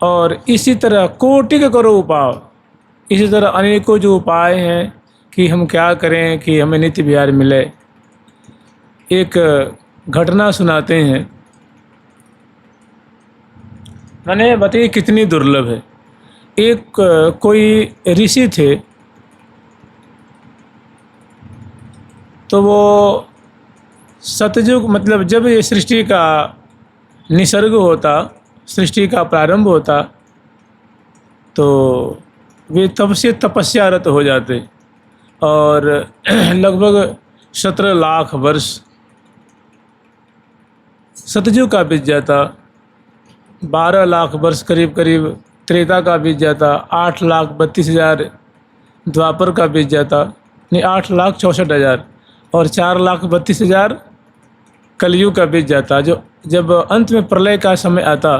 और इसी तरह कोटि के करो उपाय, इसी तरह अनेकों जो उपाय हैं कि हम क्या करें कि हमें नित्य विहार मिले। एक घटना सुनाते हैं, मैंने बताइए कितनी दुर्लभ है। एक कोई ऋषि थे, तो वो सतयुग मतलब जब ये सृष्टि का निसर्ग होता, सृष्टि का प्रारंभ होता, तो वे तब से तपस्यारत हो जाते और लगभग 17 लाख वर्ष सतयुग का बीत जाता, 12 लाख वर्ष करीब करीब त्रेता का बीत जाता, 8,32,000 द्वापर का बीत जाता, नहीं 8,64,000 और 4,32,000 कलयुग का बीत जाता। जो जब अंत में प्रलय का समय आता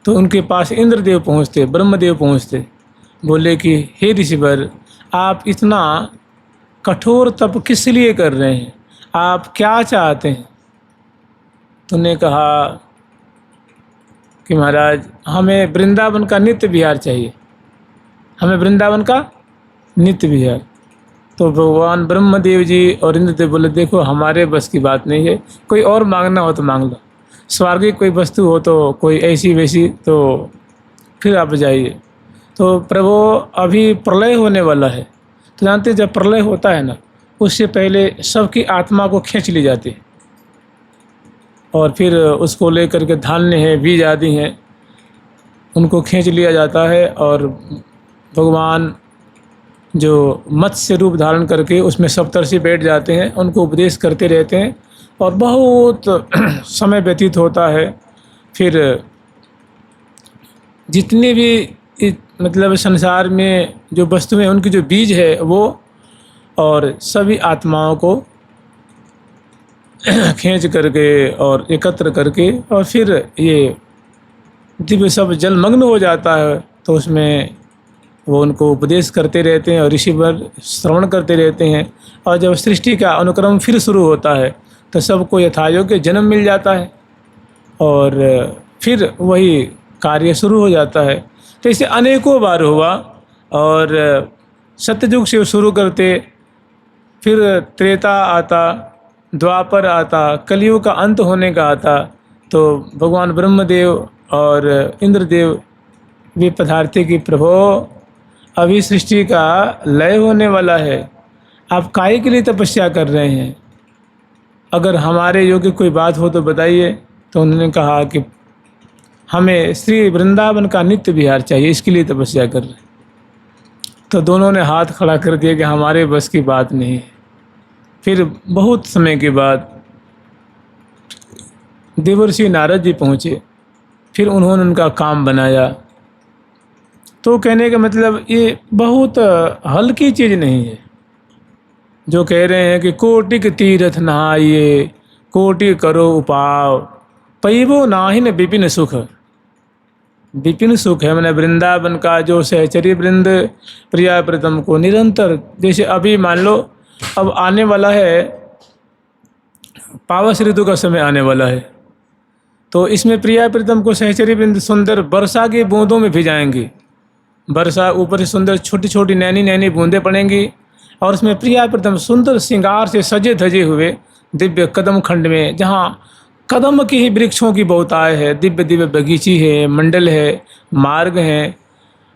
तो उनके पास इंद्रदेव पहुँचते, ब्रह्मदेव पहुँचते, बोले कि हे ऋषिवर, आप इतना कठोर तप किस लिए कर रहे हैं, आप क्या चाहते हैं? तो उन्होंने कहा कि महाराज हमें वृंदावन का नित्य विहार चाहिए, हमें वृंदावन का नित्य विहार। तो भगवान ब्रह्मदेव जी और इंद्रदेव बोले देखो हमारे बस की बात नहीं है, कोई और मांगना हो तो मांग लो, स्वर्गीय कोई वस्तु हो तो कोई ऐसी वैसी तो फिर आप जाइए। तो प्रभु अभी प्रलय होने वाला है, तो जानते जब प्रलय होता है ना, उससे पहले सबकी आत्मा को खींच ली जाती है और फिर उसको लेकर के धान्य है, बीज आदि हैं, उनको खींच लिया जाता है और भगवान जो मत्स्य रूप धारण करके उसमें सप्तर्षि बैठ जाते हैं, उनको उपदेश करते रहते हैं और बहुत समय व्यतीत होता है। फिर जितने भी मतलब संसार में जो वस्तुएं उनकी जो बीज है वो और सभी आत्माओं को खींच करके और एकत्र करके और फिर ये दिव्य सब जलमग्न हो जाता है। तो उसमें वो उनको उपदेश करते रहते हैं और ऋषिवर श्रवण करते रहते हैं और जब सृष्टि का अनुक्रम फिर शुरू होता है तो सबको यथायोग्य जन्म मिल जाता है और फिर वही कार्य शुरू हो जाता है। तो इसे अनेकों बार हुआ और सत्ययुग से शुरू करते, फिर त्रेता आता, द्वापर आता, कलयुग का अंत होने का आता, तो भगवान ब्रह्मदेव और इंद्रदेव वे पधारते कि प्रभु अभी सृष्टि का लय होने वाला है, आप काहे के लिए तपस्या कर रहे हैं, अगर हमारे योग्य कोई बात हो तो बताइए। तो उन्होंने कहा कि हमें श्री वृंदावन का नित्य विहार चाहिए, इसके लिए तपस्या कर रहे हैं। तो दोनों ने हाथ खड़ा कर दिया कि हमारे बस की बात नहीं है। फिर बहुत समय के बाद देवर्षि नारद जी पहुँचे, फिर उन्होंने उनका काम बनाया। तो कहने का मतलब ये बहुत हल्की चीज़ नहीं है जो कह रहे हैं कि कोटि तीर्थ नहाइए, कोटि करो उपाव, पैबो नाहिन विपिन सुख। विपिन सुख है मैंने वृंदावन का जो सहचरी वृंद प्रिया प्रीतम को निरंतर, जैसे अभी मान लो अब आने वाला है पावस ऋतु का समय आने वाला है, तो इसमें प्रिया प्रीतम को सहचरी वृंद सुंदर वर्षा की बूंदों में भिजाएंगी। वर्षा ऊपर से सुंदर छोटी छोटी नैनी नैनी बूंदें पड़ेंगी और उसमें प्रिया प्रीतम सुंदर श्रृंगार से सजे धजे हुए दिव्य कदम खंड में, जहाँ कदम की ही वृक्षों की बहुतायत है, दिव्य दिव्य बगीची है, मंडल है, मार्ग हैं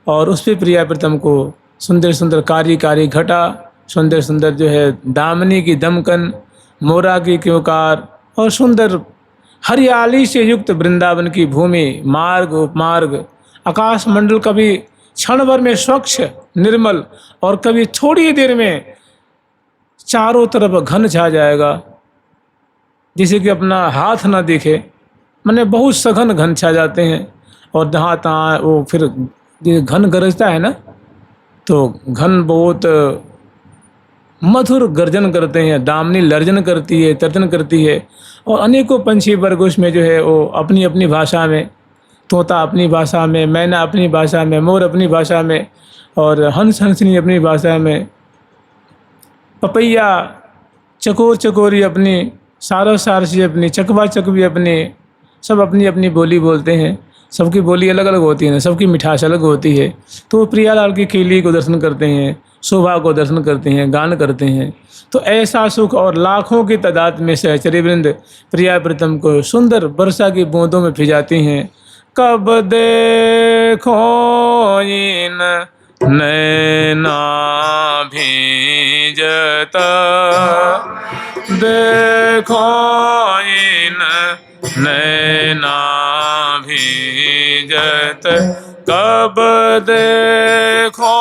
और उस पर प्रिया प्रीतम को सुंदर सुंदर कारी कारी घटा, सुंदर सुंदर जो है दामिनी की दमकन, मोरा की क्योंकार और सुंदर हरियाली से युक्त वृंदावन की भूमि, मार्ग उपमार्ग, आकाश मंडल कभी क्षण भर में स्वच्छ निर्मल और कभी थोड़ी देर में चारों तरफ घन छा जाएगा, जिसे कि अपना हाथ ना दिखे, मैंने बहुत सघन घन छा जाते हैं। और जहाँ तहाँ वो फिर घन गरजता है ना, तो घन बहुत मधुर गर्जन करते हैं, दामनी लर्जन करती है, तर्जन करती है और अनेकों पंछी वर्ग उसमें जो है वो अपनी अपनी भाषा में, तोता अपनी भाषा में, मैना अपनी भाषा में, मोर अपनी भाषा में और हंस हंसनी अपनी भाषा में, पपैया चकोर चकोरी अपनी, सारो सारसी अपनी, चकवा चकवी अपनी, सब अपनी अपनी बोली बोलते हैं। सबकी बोली अलग अलग होती है ना, सबकी मिठास अलग होती है। तो वो प्रियालाल की खिली को दर्शन करते हैं, शोभा को दर्शन करते हैं, गान करते हैं। तो ऐसा सुख और लाखों की तादाद में सहचरी वृंद प्रिया प्रीतम को सुंदर वर्षा की बूंदों में भिजाती हैं। कब देखो इन नैना भीजता, देखो इन नैना भीजत, कब देखो,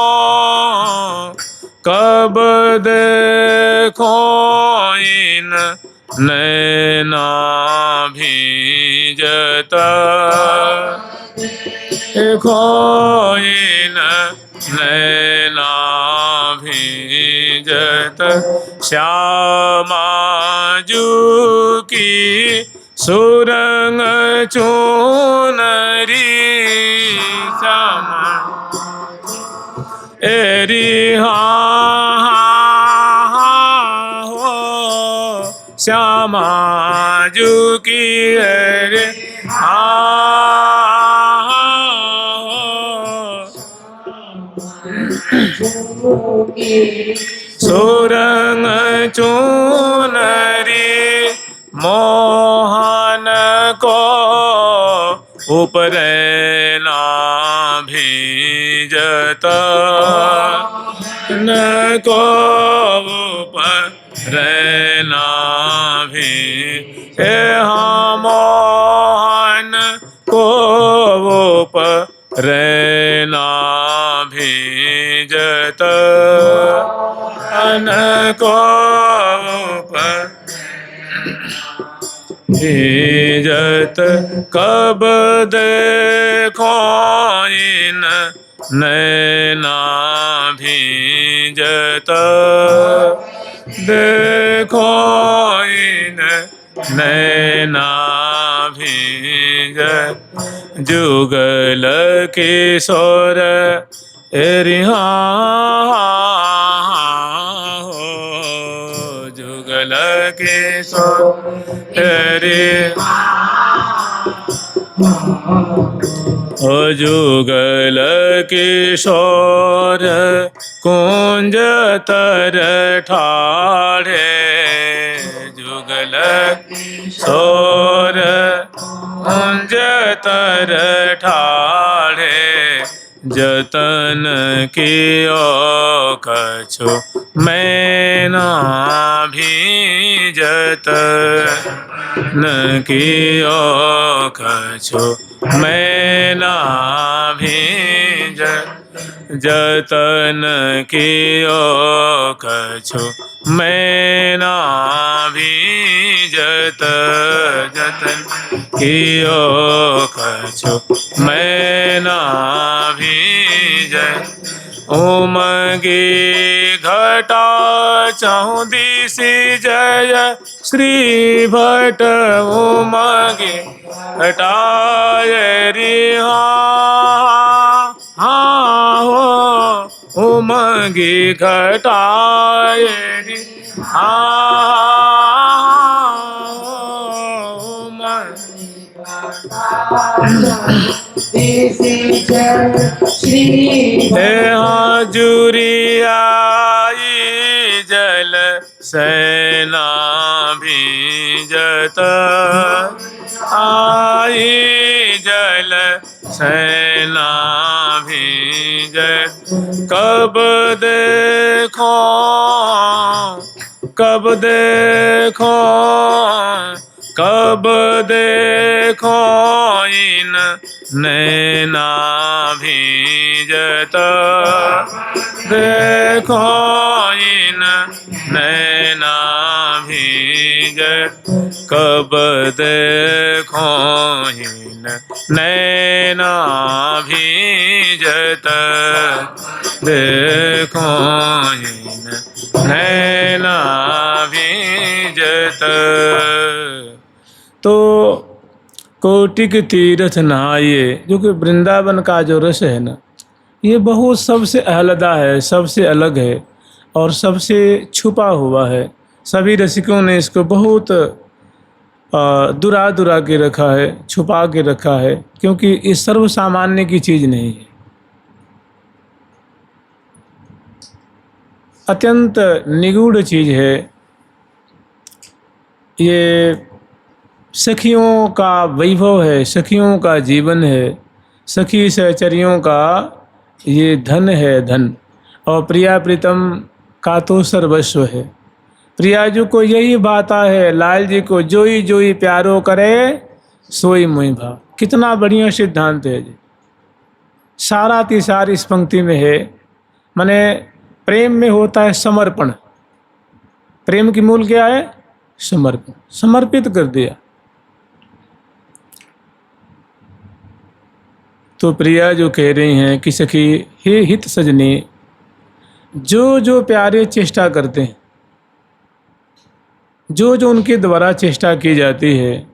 कब देखो इन नैना भीजता, देखो इन नैना भीजत, श्यामा जू की सुरंग चूनरी, श्यामा एरी हो श्यामा जू की एरी सुरंग चूनरी, मोहन को ऊपर ना भीजता, न को ऊपर ना भी मोहन को ऊपर ना भीजत, न को ऊपर भीजत, कब देखो इन नैना भीजत, देखो इन नैना भीजत, जुगल किशोर रिहा हो, जुगल किशोर रे ओ जुगल किशोर कुंज तर ठाड़े, जुगल किशोर कुंज तर ठाड़े, जतन कियो कछु मैना भीजत, न कियो कछु मैना भीजत, जतन कियो कछु मैना भीजत, जतन कियो कछु मैना भीजत, उमगी घटा चौदिसी जय श्री भट, उमगी घटा रिहा हो, उमगी घटा रिहा हाजुरी आई जल सेना भीजत, आई जल सेना भीजत, कब देखो, कब देखो, कब देखो इन नैना भीजत, देखो इन नैना भीजत, कब देखो इन नैना भीजत, देखो इन नैना भीजत। तो कोटि के तीर्थ नहाइए, जो कि वृंदावन का जो रस है ना, ये बहुत सबसे आह्लादा है, सबसे अलग है और सबसे छुपा हुआ है। सभी रसिकों ने इसको बहुत दुरा दुरा के रखा है, छुपा के रखा है, क्योंकि इस सर्व सामान्य की चीज़ नहीं है। अत्यंत निगूढ़ चीज़ है। ये सखियों का वैभव है, सखियों का जीवन है, सखी सहचरियों का ये धन है, धन। और प्रिया प्रीतम का तो सर्वस्व है। प्रियाजू को यही बाता है लाल जी को, जोई जोई प्यारो करे सोई मोहि भाव। कितना बढ़िया सिद्धांत है जी। सारा तिसार इस पंक्ति में है। माने प्रेम में होता है समर्पण। प्रेम की मूल क्या है? समर्पण, समर्पित कर दिया। तो प्रिया जो कह रही हैं कि सखी हे हित सजनी, जो जो प्यारे चेष्टा करते हैं, जो जो उनके द्वारा चेष्टा की जाती है,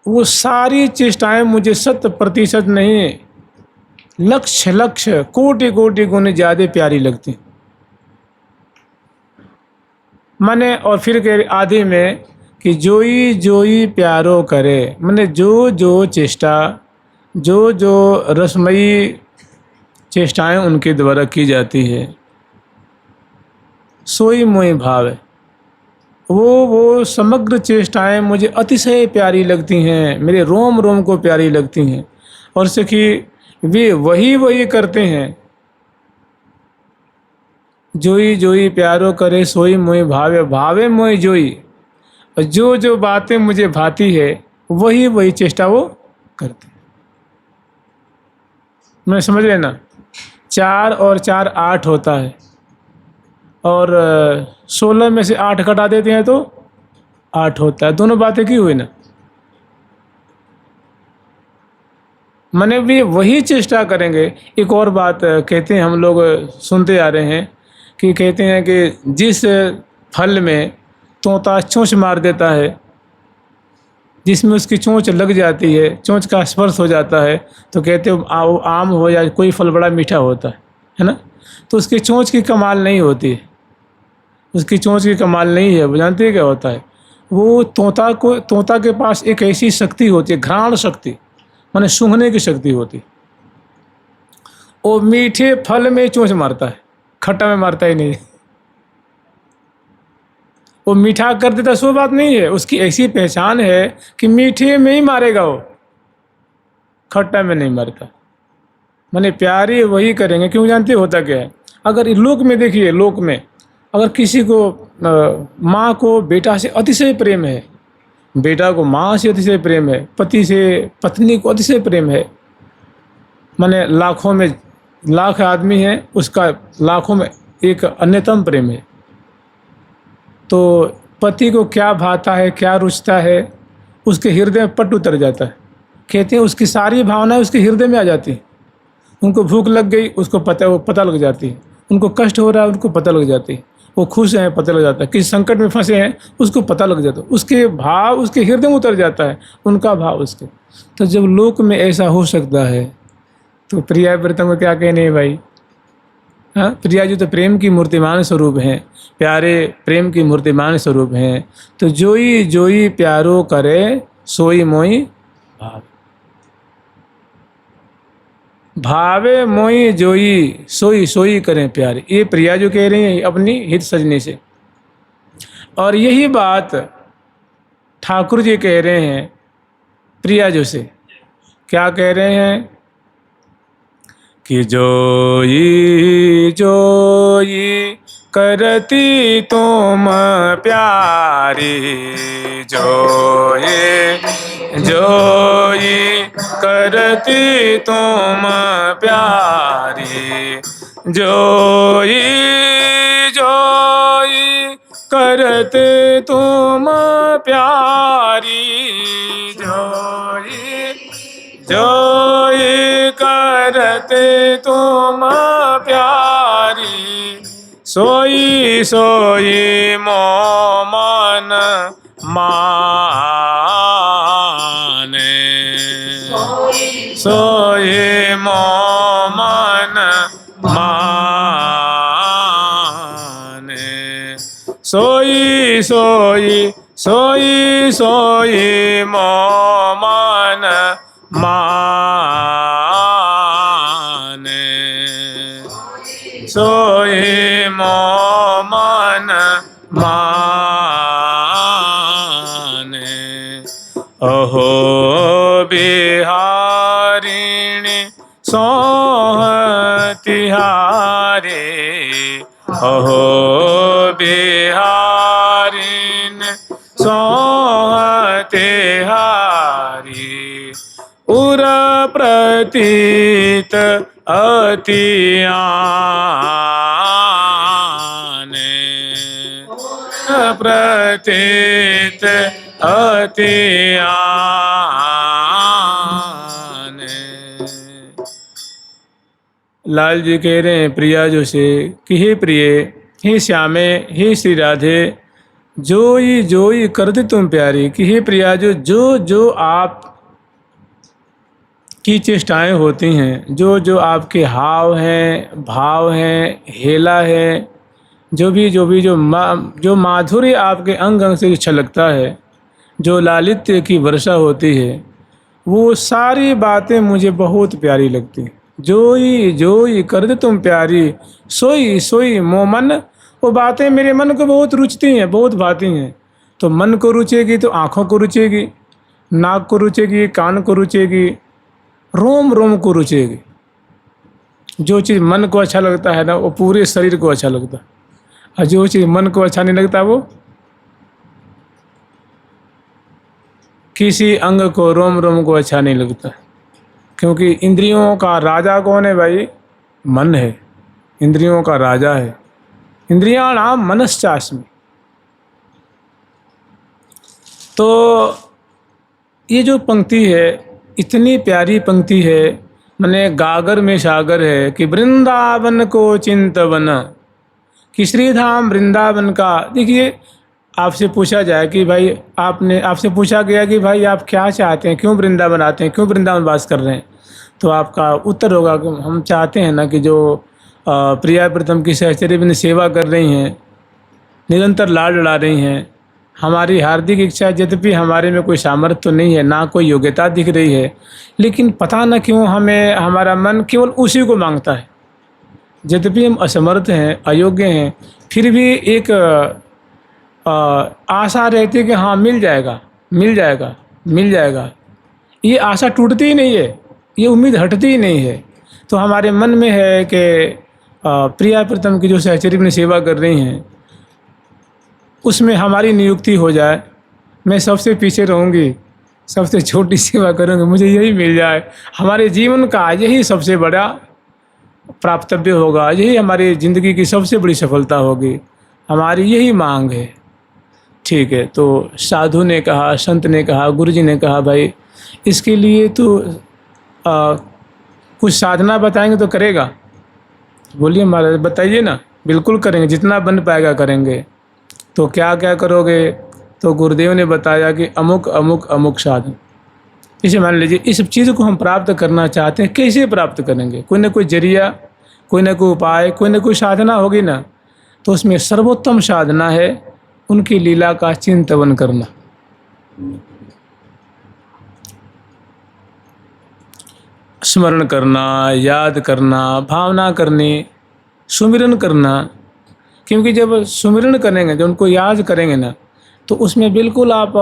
वो सारी चेष्टाएं मुझे 100% नहीं, लक्ष लक्ष कोटि कोटि गुने ज़्यादा प्यारी लगती। माने और फिर कह आदि में कि जोई जोई प्यारो करे, माने जो जो चेष्टा, जो जो रसमयी चेष्टाएं उनके द्वारा की जाती है, सोई मोहि भाव है। वो समग्र चेष्टाएं मुझे अतिशय प्यारी लगती हैं, मेरे रोम रोम को प्यारी लगती हैं। और सखी वे वही करते हैं। जोई जोई प्यारो करे सोई मोहि भावे, भावे मोहि जोई। जो जो बातें मुझे भाती है वही चेष्टा वो करते हैं। मैं समझ लेना, 4 और 4 8 होता है, और 16 में से 8 घटा देते हैं तो 8 होता है। दोनों बातें की हुई ना। मने भी वही चेष्टा करेंगे। एक और बात कहते हैं, हम लोग सुनते आ रहे हैं कि कहते हैं कि जिस फल में तोता चोंच मार देता है, जिसमें उसकी चोंच लग जाती है, चोंच का स्पर्श हो जाता है, तो कहते हैं आम हो या कोई फल बड़ा मीठा होता है ना। तो उसकी चोंच की कमाल नहीं होती है, उसकी चोंच की कमाल नहीं है। वो जानते हैं क्या होता है? वो तोता के पास एक ऐसी शक्ति होती है, घ्राण शक्ति, माने सूंघने की शक्ति होती। वो मीठे फल में चोंच मारता है, खट्टा में मारता ही नहीं। वो मीठा कर देता सो बात नहीं है, उसकी ऐसी पहचान है कि मीठे में ही मारेगा, वो खट्टा में नहीं मारता। माने प्यारे वही करेंगे। क्यों? जानते होता क्या है? अगर लोक में देखिए, लोक में अगर किसी को माँ को बेटा से अतिशय प्रेम है, बेटा को माँ से अतिशय प्रेम है, पति से पत्नी को अतिशय प्रेम है, माने लाखों में लाख आदमी है, उसका लाखों में एक अन्यतम प्रेम है, तो पति को क्या भाता है, क्या रुचता है, उसके हृदय में पट उतर जाता है। कहते हैं उसकी सारी भावनाएं उसके हृदय में आ जाती हैं। उनको भूख लग गई, उसको पता लग जाती है। उनको कष्ट हो रहा है, उनको पता लग जाती है। वो खुश हैं, पता लग जाता है। किसी संकट में फंसे हैं, उसको पता लग जाता है। उसके भाव उसके हृदय में उतर जाता है, उनका भाव उसके। तो जब लोक में ऐसा हो सकता है, तो प्रिया प्रीतम को क्या कहने हैं भाई? हाँ, प्रिया जी तो प्रेम की मूर्तिमान स्वरूप हैं, प्यारे प्रेम की मूर्तिमान स्वरूप हैं। तो जोई जोई प्यारो करे सोई मोई भाव, भावे मोई जोई सोई सोई करें प्यारे। ये प्रिया जो कह रही हैं अपनी हित सजनी से। और यही बात ठाकुर जी कह रहे हैं प्रिया जो से। क्या कह रहे हैं? कि जोई जोई करती तुम प्यारी, जोई जोई करती तुम प्यारी, जोई जोई करते तुम प्यारी, जोई जोई करते तुम प्यारी, सोई सोई मोमन माने, सोई मोमन माने, सोई सोई सोई सोई मोह मन माने, सोई मोह मन माने। अहो बिहारिणी सोह तिहारे, अहो बिहारिण सोह तिहारी। उर प्रतीत अति आने, प्रतीत अति आने। लाल जी कह रहे हैं प्रिया जो से कि हे प्रिय, हे श्यामे, हे श्री राधे, जोई कर दे तुम प्यारी। कि हे प्रिया, जो आप की चेष्टाएं होती हैं, जो आपके हाव हैं, भाव हैं, हेला है, जो माधुर्य आपके अंग अंग से छलकता है, जो लालित्य की वर्षा होती है, वो सारी बातें मुझे बहुत प्यारी लगती हैं। जोई कर दे तुम प्यारी, सोई सोई मोह मन। वो बातें मेरे मन को बहुत रुचती हैं, बहुत भाती हैं। तो मन को रुचेगी तो आँखों को रुचेगी, नाक को रुचेगी, कान को रुचेगी, रोम रोम को रुचेगी। जो चीज़ मन को अच्छा लगता है ना, वो पूरे शरीर को अच्छा लगता है। और जो चीज़ मन को अच्छा नहीं लगता, वो किसी अंग को, रोम रोम को अच्छा नहीं लगता। क्योंकि इंद्रियों का राजा कौन है भाई? मन है। इंद्रियों का राजा है। इंद्रियाणाम मनश्चास्मि। तो ये जो पंक्ति है, इतनी प्यारी पंक्ति है, मैंने गागर में सागर है कि वृंदावन को चिंतवन, कि श्रीधाम वृंदावन का। देखिए, आपसे पूछा जाए कि भाई आपसे पूछा गया कि भाई आप क्या चाहते हैं, क्यों वृंदावन आते हैं, क्यों वृंदावन वास कर रहे हैं, तो आपका उत्तर होगा कि हम चाहते हैं ना कि जो प्रिया प्रीतम की सहचर्य में सेवा कर रही हैं, निरंतर लाड लड़ा रही हैं, हमारी हार्दिक इच्छा, यद्यपि हमारे में कोई सामर्थ्य तो नहीं है, ना कोई योग्यता दिख रही है, लेकिन पता न क्यों हमारा मन केवल उसी को मांगता है। यद्यपि हम असमर्थ हैं, अयोग्य हैं, फिर भी एक आशा रहती है कि हाँ मिल जाएगा, मिल जाएगा, मिल जाएगा। ये आशा टूटती ही नहीं है, ये उम्मीद हटती ही नहीं है। तो हमारे मन में है कि प्रिया प्रीतम की जो सहचर्य में सेवा कर रही हैं, उसमें हमारी नियुक्ति हो जाए, मैं सबसे पीछे रहूँगी, सबसे छोटी सेवा करूँगी, मुझे यही मिल जाए। हमारे जीवन का यही सबसे बड़ा प्राप्तव्य होगा, यही हमारी ज़िंदगी की सबसे बड़ी सफलता होगी, हमारी यही मांग है। ठीक है, तो साधु ने कहा, संत ने कहा, गुरु जी ने कहा, भाई इसके लिए तो कुछ साधना बताएंगे तो करेगा। बोलिए महाराज, बताइए ना। बिल्कुल करेंगे, जितना बन पाएगा करेंगे। तो क्या क्या करोगे? तो गुरुदेव ने बताया कि अमुक अमुक अमुक साधन। इसे मान लीजिए, इस चीज़ को हम प्राप्त करना चाहते हैं, कैसे प्राप्त करेंगे? कोई ना कोई जरिया, कोई ना कोई उपाय, कोई ना कोई साधना होगी ना। तो उसमें सर्वोत्तम साधना है उनकी लीला का चिंतन करना। स्मरण करना, याद करना, भावना करनी, सुमिरन करना। क्योंकि जब सुमिरन करेंगे, जब उनको याद करेंगे ना, तो उसमें बिल्कुल आप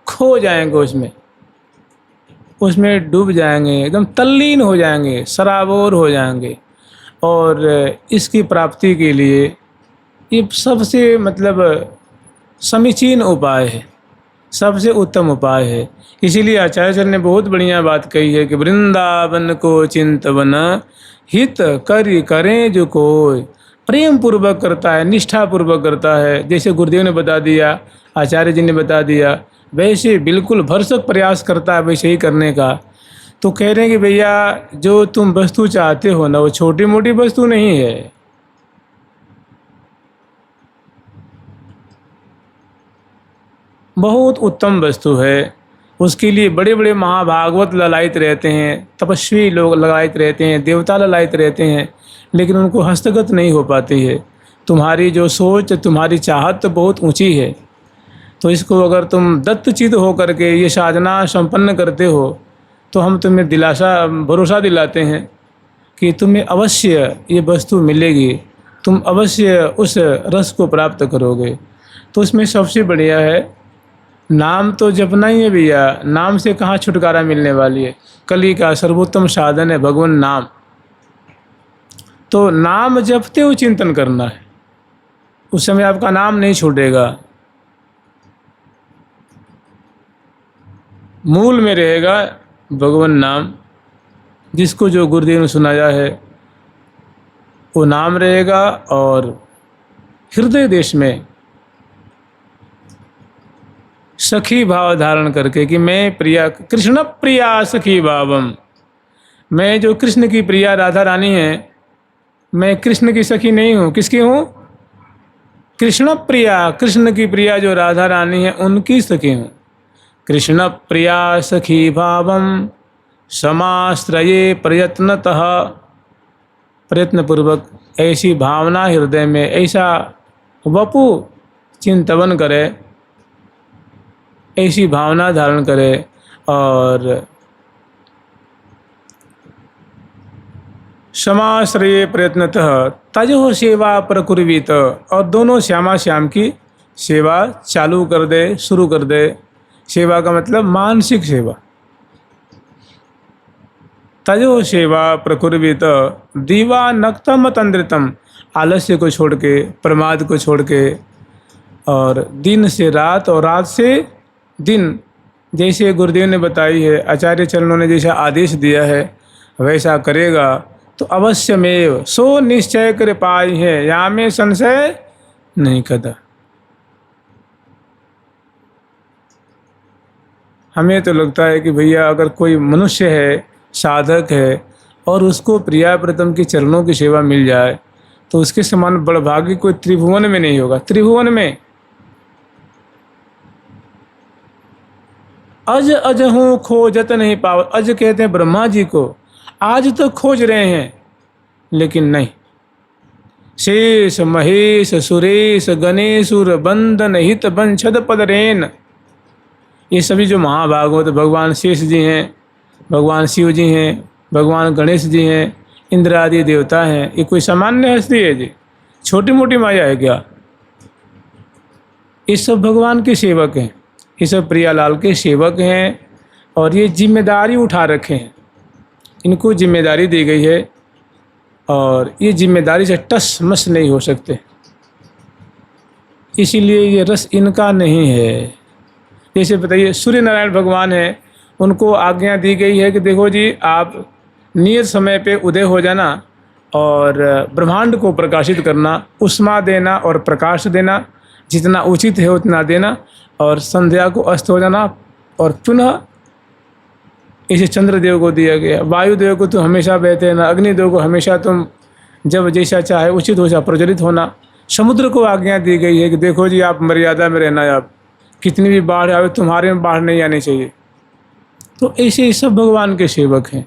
खो जाएंगे, उसमें डूब जाएंगे, एकदम तल्लीन हो जाएंगे, सराबोर हो जाएंगे। और इसकी प्राप्ति के लिए ये सबसे समीचीन उपाय है, सबसे उत्तम उपाय है। इसीलिए आचार्य सर ने बहुत बढ़िया बात कही है कि वृंदावन को चिंतवन हित करें जो कोई। प्रेम पूर्वक करता है, निष्ठा पूर्वक करता है, जैसे गुरुदेव ने बता दिया, आचार्य जी ने बता दिया, वैसे बिल्कुल भरसक प्रयास करता है वैसे ही करने का। तो कह रहे हैं कि भैया जो तुम वस्तु चाहते हो ना, वो छोटी मोटी वस्तु नहीं है। बहुत उत्तम वस्तु है। उसके लिए बड़े बड़े महाभागवत ललायित रहते हैं, तपस्वी लोग ललायित रहते हैं, देवता ललायित रहते हैं, लेकिन उनको हस्तगत नहीं हो पाती है। तुम्हारी जो सोच, तुम्हारी चाहत तो बहुत ऊंची है। तो इसको अगर तुम दत्तचित हो करके ये साधना संपन्न करते हो तो हम तुम्हें भरोसा दिलाते हैं कि तुम्हें अवश्य ये वस्तु मिलेगी, तुम अवश्य उस रस को प्राप्त करोगे। तो इसमें सबसे बढ़िया है नाम तो जपना ही है भैया। नाम से कहाँ छुटकारा मिलने वाली है। कली का सर्वोत्तम साधन है भगवान नाम। तो नाम जपते हुए चिंतन करना है, उस समय आपका नाम नहीं छूटेगा, मूल में रहेगा भगवान नाम। जिसको जो गुरुदेव ने सुनाया है वो नाम रहेगा। और हृदय देश में सखी भाव धारण करके कि मैं प्रिया कृष्ण प्रिया सखी भावम, मैं जो कृष्ण की प्रिया राधा रानी है, मैं कृष्ण की सखी नहीं हूँ। किसकी हूँ? कृष्ण प्रिया, कृष्ण की प्रिया जो राधा रानी है उनकी सखी हूँ। कृष्ण प्रिया सखी भावम समाश्रये प्रयत्नतः, प्रयत्नपूर्वक ऐसी भावना हृदय में, ऐसा वपु चिंतन करे, ऐसी भावना धारण करे। और समाश्रये प्रयत्नतः तजो सेवा प्रकुर्वीत, और दोनों श्यामा श्याम की सेवा चालू कर दे, शुरू कर दे। सेवा का मतलब मानसिक सेवा। तजो सेवा प्रकुर्वीत दीवा नक्तम तंद्रितम, आलस्य को छोड़ के, प्रमाद को छोड़ के, और दिन से रात और रात से दिन, जैसे गुरुदेव ने बताई है, आचार्य चरणों ने जैसा आदेश दिया है वैसा करेगा तो अवश्यमेव सो निश्चय कर पाई है, यहाँ में संशय नहीं कदा। हमें तो लगता है कि भैया अगर कोई मनुष्य है, साधक है, और उसको प्रिया प्रीतम के चरणों की सेवा मिल जाए तो उसके समान बड़भागी कोई त्रिभुवन में नहीं होगा। त्रिभुवन में अज अज हूँ खोजत नहीं पाव, अज कहते हैं ब्रह्मा जी को। आज तो खोज रहे हैं लेकिन नहीं। शेष महेश सुरेश गणेशुर बंदन हित बंछद पदरेन, ये सभी जो महाभागवत भगवान शेष जी हैं, भगवान शिव जी हैं, भगवान गणेश जी हैं, इंद्र आदि देवता हैं, ये कोई सामान्य हस्ती है जी? छोटी मोटी माया है क्या? ये सब भगवान के सेवक हैं, ये सब प्रियालाल के सेवक हैं, और ये जिम्मेदारी उठा रखे हैं। इनको जिम्मेदारी दी गई है और ये जिम्मेदारी से टस मस नहीं हो सकते, इसीलिए ये रस इनका नहीं है। जैसे बताइए सूर्य नारायण भगवान हैं, उनको आज्ञा दी गई है कि देखो जी आप नियत समय पे उदय हो जाना और ब्रह्मांड को प्रकाशित करना, उष्मा देना और प्रकाश देना, जितना उचित है उतना देना, और संध्या को अस्त हो जाना। और पुनः इसे चंद्रदेव को दिया गया, वायुदेव को तो हमेशा बहते रहना, अग्निदेव को हमेशा तुम जब जैसा चाहे उचित हो प्रज्वलित होना। समुद्र को आज्ञा दी गई है कि देखो जी आप मर्यादा में रहना, आप कितनी भी बाढ़ आवे तुम्हारे में बाढ़ नहीं आनी चाहिए। तो ऐसे ही सब भगवान के सेवक हैं।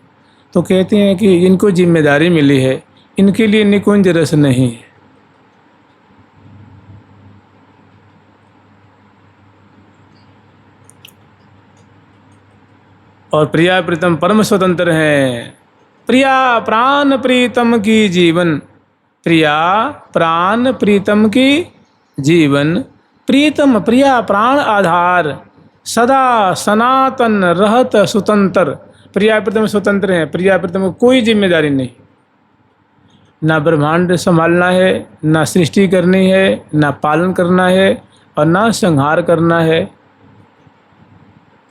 तो कहते हैं कि इनको जिम्मेदारी मिली है, इनके लिए निकुंज रस नहीं है। और प्रिया प्रीतम परम स्वतंत्र हैं। प्रिया प्राण प्रीतम की जीवन, प्रिया प्राण प्रीतम की जीवन, प्रीतम प्रिया प्राण आधार, सदा सनातन रहत स्वतंत्र। प्रिया प्रीतम स्वतंत्र हैं, प्रिया प्रीतम को कोई जिम्मेदारी नहीं, ना ब्रह्मांड संभालना है, ना सृष्टि करनी है, ना पालन करना है, और ना संहार करना है।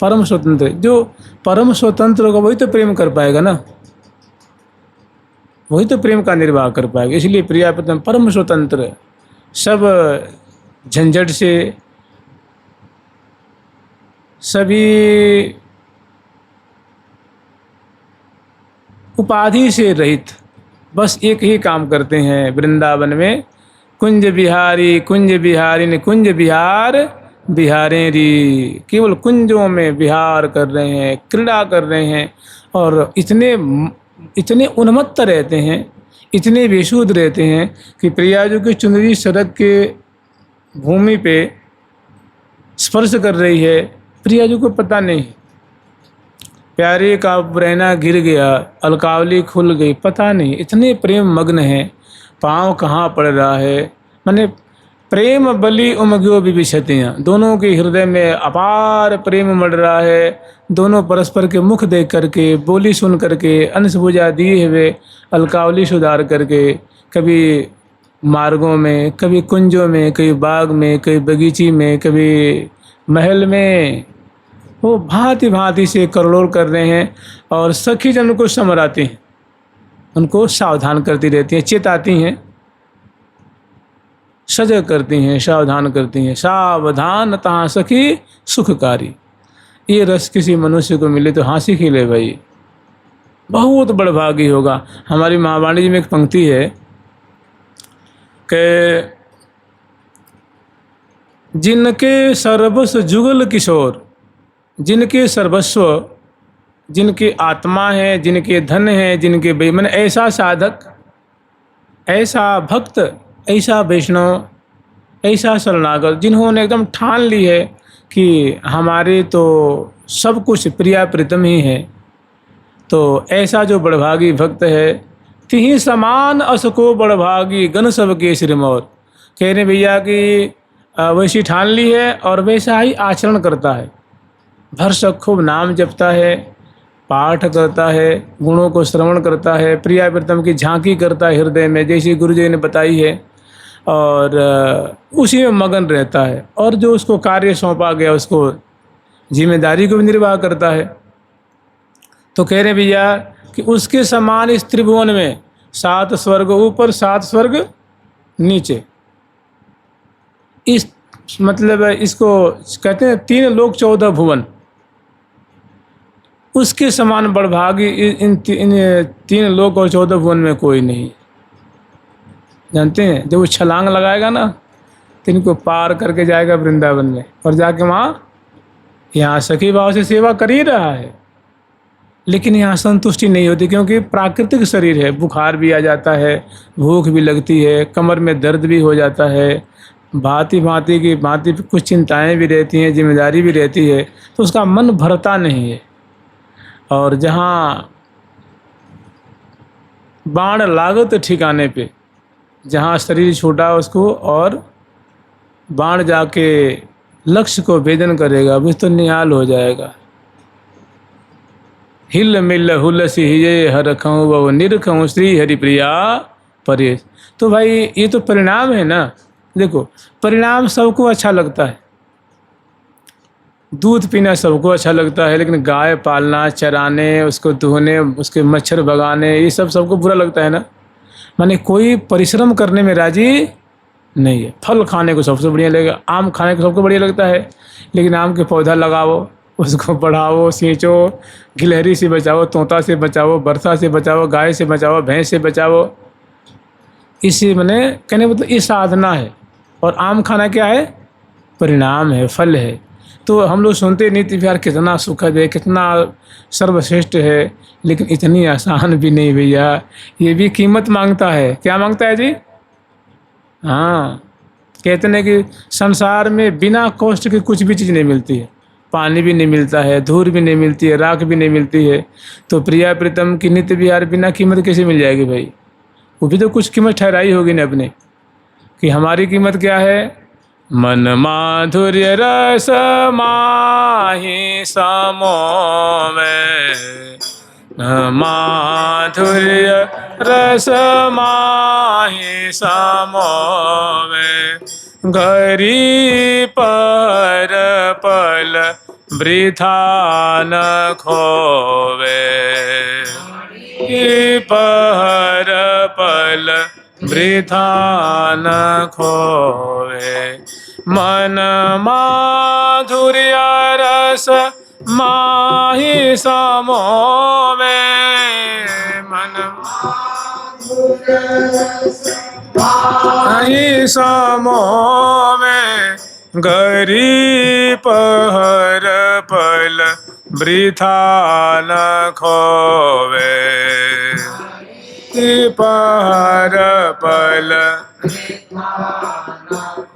परम स्वतंत्र, जो परम स्वतंत्र होगा वही तो प्रेम कर पाएगा ना, वही तो प्रेम का निर्वाह कर पाएगा। इसलिए प्रिया प्रीतम परम स्वतंत्र, सब झंझट से, सभी उपाधि से रहित, बस एक ही काम करते हैं वृंदावन में, कुंज बिहारी ने कुंज विहार बिहारें री। केवल कुंजों में विहार कर रहे हैं, क्रीड़ा कर रहे हैं, और इतने उन्मत्त रहते हैं, इतने बेसुध रहते हैं कि प्रियाजू की चुनरी सड़क के भूमि पे स्पर्श कर रही है, प्रिया जी को पता नहीं। प्यारे का रहना गिर गया, अलकावली खुल गई, पता नहीं। इतने प्रेम मग्न है, पाँव कहाँ पड़ रहा है। मैंने प्रेम बलि उमग्यो विविशतियाँ, दोनों के हृदय में अपार प्रेम मर रहा है। दोनों परस्पर के मुख देख करके, बोली सुन करके, अंश बुझा दिए हुए अलकावली सुधार करके, कभी मार्गों में, कभी कुंजों में, कभी बाग में, कभी बगीची में, कभी महल में, वो भांति भांति से करोड़ कर रहे हैं। और सखी जन उनको समराती हैं, उनको सावधान करती रहती हैं, चेताती हैं, सजग करती हैं, सावधान करती हैं। सावधान तहाँ सखी सुखकारी। ये रस किसी मनुष्य को मिले तो हंसी खिले भाई, बहुत बड़भागी होगा। हमारी महावाणी जी में एक पंक्ति है कि जिनके सर्वस्व जुगल किशोर, जिनके सर्वस्व, जिनकी आत्मा है, जिनके धन है, जिनके बेमन, ऐसा साधक, ऐसा भक्त, ऐसा वैष्णव, ऐसा शरणागत, जिन्होंने एकदम ठान ली है कि हमारे तो सब कुछ प्रिया प्रीतम ही है, तो ऐसा जो बड़भागी भक्त है, तिहि समान असको बड़भागी गण सबके सिरमौर। कह रहे भैया कि वैसी ठान ली है और वैसा ही आचरण करता है। भरसक खूब नाम जपता है, पाठ करता है, गुणों को श्रवण करता है, प्रिया प्रीतम की झांकी करता है हृदय में, जैसी गुरुजी ने बताई है, और उसी में मगन रहता है। और जो उसको कार्य सौंपा गया उसको जिम्मेदारी को भी निर्वाह करता है। तो कह रहे भैया कि उसके समान इस त्रिभुवन में 7 स्वर्ग ऊपर, 7 स्वर्ग नीचे, इस मतलब इसको कहते हैं 3 लोक 14 भुवन, उसके समान बड़भागी इन 3 लोक और 14 भुवन में कोई नहीं। जानते हैं, जब वो छलांग लगाएगा ना तो इनको पार करके जाएगा वृंदावन में, और जाके वहाँ यहाँ सखी भाव से सेवा कर ही रहा है। लेकिन यहाँ संतुष्टि नहीं होती, क्योंकि प्राकृतिक शरीर है, बुखार भी आ जाता है, भूख भी लगती है, कमर में दर्द भी हो जाता है, भांति भांति की भांति कुछ चिंताएं भी रहती हैं, जिम्मेदारी भी रहती है, तो उसका मन भरता नहीं है। और जहाँ बाण लागत ठिकाने पे, जहाँ शरीर छूटा उसको और बाण जाके लक्ष्य को भेदन करेगा, वो तो निहाल हो जाएगा। हिल मिल हुलसी ये हरखूँ वो निरखूँ श्री हरिप्रिया परेश। तो भाई ये तो परिणाम है ना। देखो, परिणाम सबको अच्छा लगता है, दूध पीना सबको अच्छा लगता है, लेकिन गाय पालना, चराने, उसको धोने, उसके मच्छर भगाने, ये सब सबको बुरा लगता है ना। माने कोई परिश्रम करने में राजी नहीं है। फल खाने को सबसे बढ़िया लगेगा, आम खाने को सबको बढ़िया लगता है, लेकिन आम के पौधा लगाओ, उसको बढ़ाओ, सींचो, गिलहरी से बचाओ, तोता से बचाओ, बरसा से बचाओ, गाय से बचाओ, भैंस से बचाओ। इसी मैंने कहने मतलब ये साधना है। और आम खाना क्या है? परिणाम है, फल है। तो हम लोग सुनते नीति विहार कितना सुखद है, कितना सर्वश्रेष्ठ है, लेकिन इतनी आसान भी नहीं भैया। ये भी कीमत मांगता है। क्या मांगता है जी? हाँ, कहते हैं कि संसार में बिना कष्ट के कुछ भी चीज़ नहीं मिलती है। पानी भी नहीं मिलता है, धूल भी नहीं मिलती है, राख भी नहीं मिलती है। तो प्रिया प्रीतम की नित्य विहार बिना कीमत कैसे मिल जाएगी भाई? वो भी तो कुछ कीमत ठहराई होगी ना अपने, कि हमारी कीमत क्या है? मन माधुर्य रस माहि समो में, माधुर्य रस माहि समो में, घरी पर पल वृथा न खोवे, पर पल वृथा न खोवे, मन माधुर्य रस माहि समो में, मन माधुर्य रस माहि समो में, गरी पहर पल वृथा न खोवे, पहर पल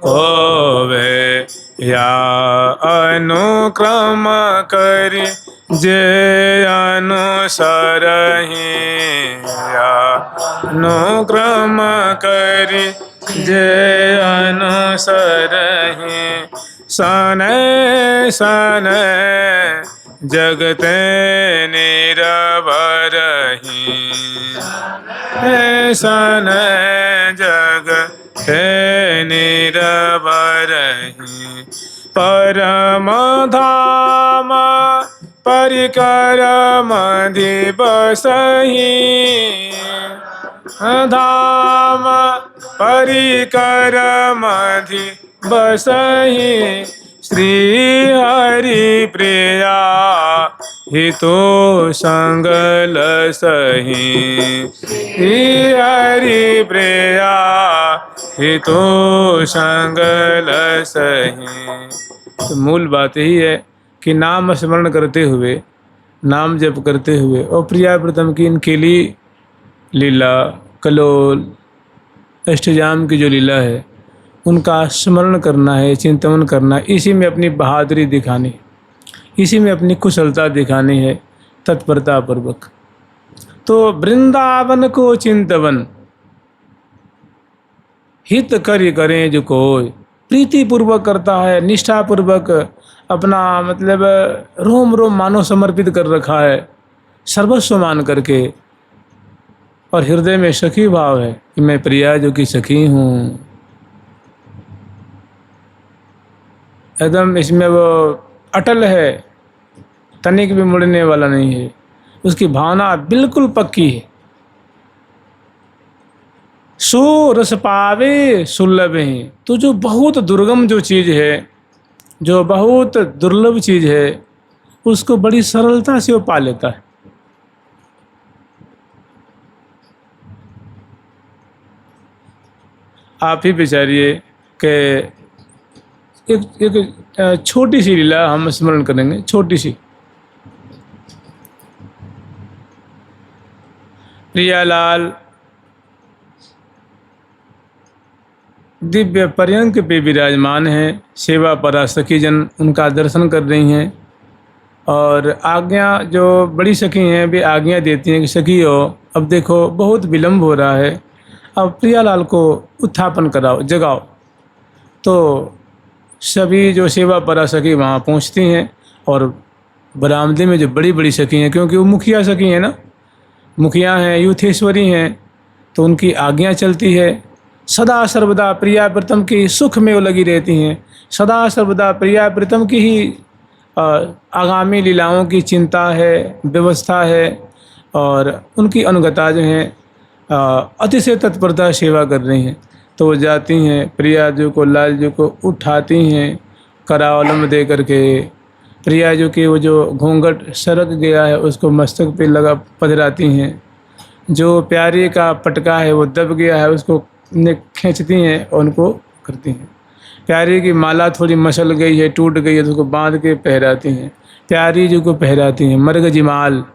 खोवे, या अनुक्रम करि जे अनुसरहि, या अनुक्रम करि जे अनुसरहि, सने सने जगते निरवरहि, सने जगते निरवरहि, परम धाम परिकरम दिवसहि, धाम परिकरम दिवसहि, श्री हरि प्रिया हितो संगलसहि, श्री हरि प्रिया हितो संगलसहि। तो मूल बात यही है कि नाम स्मरण करते हुए, नाम जप करते हुए और प्रिया प्रीतम की इनकेली लीला, कलोल, अष्टजाम की जो लीला है उनका स्मरण करना है, चिंतन करना है। इसी में अपनी बहादुरी दिखानी, इसी में अपनी कुशलता दिखानी है तत्परता पूर्वक। तो वृंदावन को चिंतवन हित करि करें जो कोई, प्रीति पूर्वक करता है, निष्ठा पूर्वक अपना मतलब रोम रोम मानो समर्पित कर रखा है, सर्वस्व मान करके, और हृदय में सखी भाव है कि मैं प्रिया जो की सखी हूँ। एकदम इसमें वो अटल है, तनिक भी मुड़ने वाला नहीं है, उसकी भावना बिल्कुल पक्की है। सो रस पावे सुलभ है, तो जो बहुत दुर्गम जो चीज़ है, जो बहुत दुर्लभ चीज़ है, उसको बड़ी सरलता से वो पा लेता है। आप ही विचारिए कि एक छोटी सी लीला हम स्मरण करेंगे, छोटी सी। प्रियालाल दिव्य पर्यंक पे विराजमान हैं, सेवा परा सखी जन उनका दर्शन कर रही हैं, और आज्ञा जो बड़ी सखी हैं भी आज्ञा देती हैं कि सखी हो, अब देखो बहुत विलम्ब हो रहा है, अब प्रियालाल को उत्थापन कराओ, जगाओ। तो सभी जो सेवा परा सखी वहाँ पहुँचती हैं, और बरामदे में जो बड़ी बड़ी सखी हैं, क्योंकि वो मुखिया सखी हैं ना, मुखिया हैं, यूथेश्वरी हैं, तो उनकी आज्ञा चलती है। सदा सर्वदा प्रिया प्रीतम की सुख में वो लगी रहती हैं, सदा सर्वदा प्रिया प्रीतम की ही आगामी लीलाओं की चिंता है, व्यवस्था है, और उनकी अनुगता जो है अतिशय तत्परता सेवा कर रही हैं। तो वो जाती हैं, प्रिया जी को, लाल जी को उठाती हैं करावलम दे करके, प्रिया जी की वो जो घूंघट सरक गया है उसको मस्तक पे लगा पधराती हैं, जो प्यारी का पटका है वो दब गया है उसको खींचती हैं और उनको करती हैं। प्यारी की माला थोड़ी मसल गई है, टूट गई है, तो उसको बांध के पहराती हैं, प्यारी जी को पहराती हैं मरगजी माल।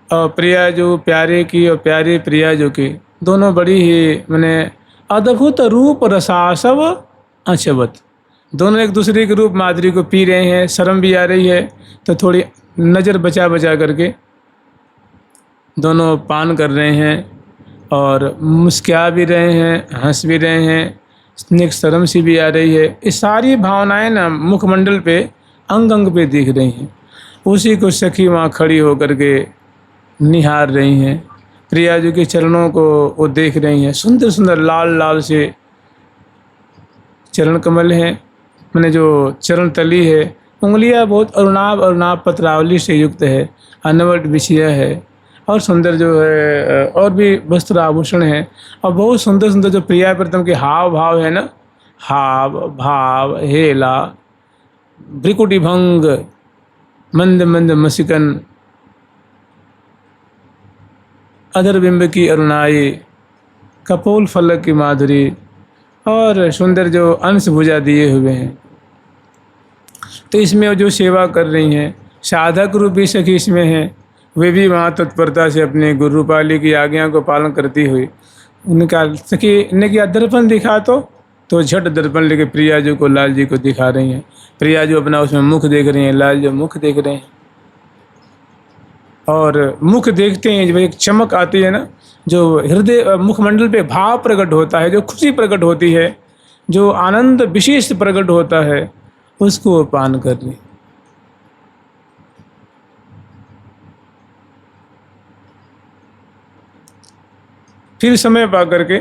और प्रिया जो प्यारे की और प्यारी प्रिया जो की दोनों बड़ी ही मैंने अद्भुत रूप रसासव अचवत, दोनों एक दूसरे के रूप माधुरी को पी रहे हैं। शर्म भी आ रही है तो थोड़ी नज़र बचा बचा करके दोनों पान कर रहे हैं, और मुस्कुरा भी रहे हैं, हंस भी रहे हैं, स्नेह शर्म सी भी आ रही है। ये सारी भावनाएं ना मुखमंडल पे अंग अंग पे दिख रही हैं। उसी को सखी वहाँ खड़ी होकर के निहार रही हैं, प्रिया जी के चरणों को वो देख रही हैं। सुंदर सुंदर लाल लाल से चरण कमल हैं, मैंने जो चरण तली है, उंगलियां बहुत अरुणाभ पत्रावली से युक्त है, अनवट विषय है, और सुंदर जो है और भी वस्त्र आभूषण है, और बहुत सुंदर सुंदर जो प्रिया प्रीतम के हाव भाव है ना, हाव भाव, हेला, भ्रिकुटी भंग, मंद मंद मसिकन, अधर बिंब की अरुणाई, कपोल फलक की माधुरी, और सुंदर जो अंश भुजा दिए हुए हैं। तो इसमें जो सेवा कर रही हैं साधक रूपी सखी इसमें हैं, वे भी वहाँ तत्परता से अपने गुरु रूपाली की आज्ञा को पालन करती हुई उनका सखी ने किया दर्पण दिखा तो झट दर्पण लेके प्रिया जी को लाल जी को दिखा रही हैं। प्रिया जी अपना उसमें मुख देख रही हैं, लाल जी मुख देख रहे हैं। और मुख देखते हैं जब एक चमक आती है ना, जो हृदय मुखमंडल पे भाव प्रकट होता है, जो खुशी प्रकट होती है, जो आनंद विशेष प्रकट होता है, उसको वो पान कर रही। फिर समय पा करके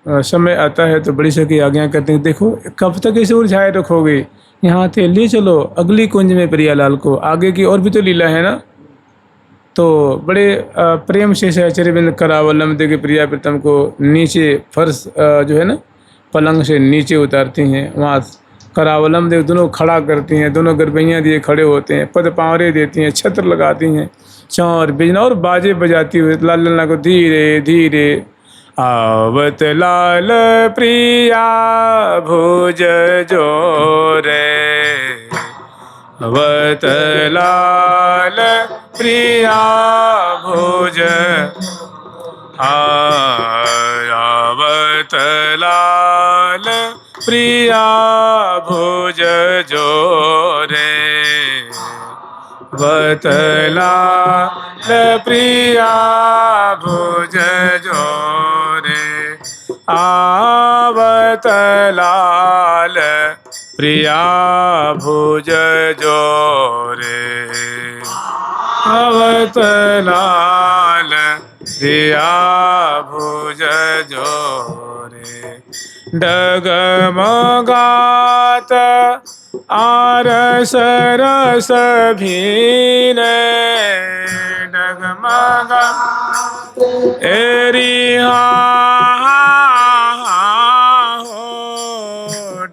समय आता है तो बड़ी सखी आज्ञा करते हैं, देखो कब तक इसे उलझाए रखोगे, यहाँ थे ले चलो अगली कुंज में प्रियालाल को, आगे की और भी तो लीला है ना। तो बड़े प्रेम से सहचर्यबिंद करावलम दे के प्रिया प्रीतम को नीचे फर्श जो है ना पलंग से नीचे उतारती हैं, वहाँ करावलम दे दोनों खड़ा करती हैं, दोनों गरबैयाँ दिए खड़े होते हैं, पद पावरे देती हैं, छत्र लगाती हैं, चौर बिजना और बाजे बजाती हुए लाल लल्ला को धीरे धीरे आवत लाल प्रिया भुज जोरे, आवत लाल प्रिया भुज, आवत लाल प्रिया भुज जोरे, आवत लाल प्रिया भुज जोरे, आवत लाल प्रिया भुज जोरे, आवत लाल प्रिया भुज जोरे। डगमगात आरस रस भीने, डगमगा एरी हो,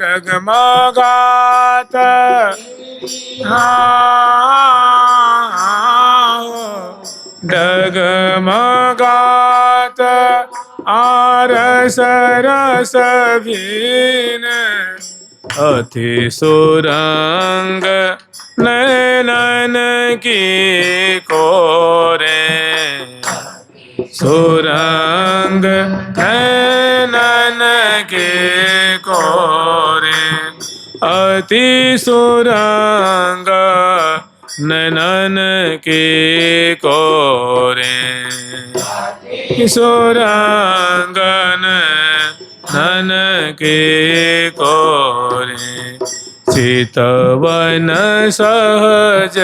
डगमगात डगमगात आरस रस भीन, अति सुरंग नैनन की कोरे, सुरंग नैनन के कोरे, अति सुरंग नैनन के कोरे, सुरंगन नैनन के कोरे, चितवन सहज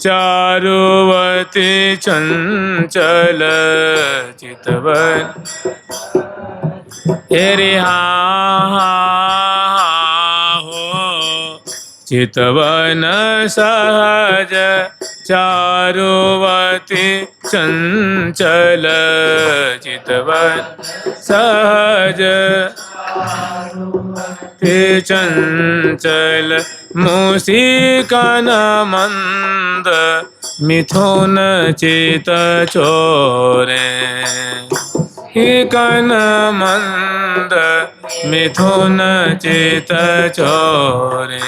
चारुवती चंचल, चितवन एरे हो, चितवन सहज चारुवती चंचल, चितवन सहज ते चंचल, मूषिकन मंद मिथुन चित चोरे, कन मंद मिथुन चित चोरे।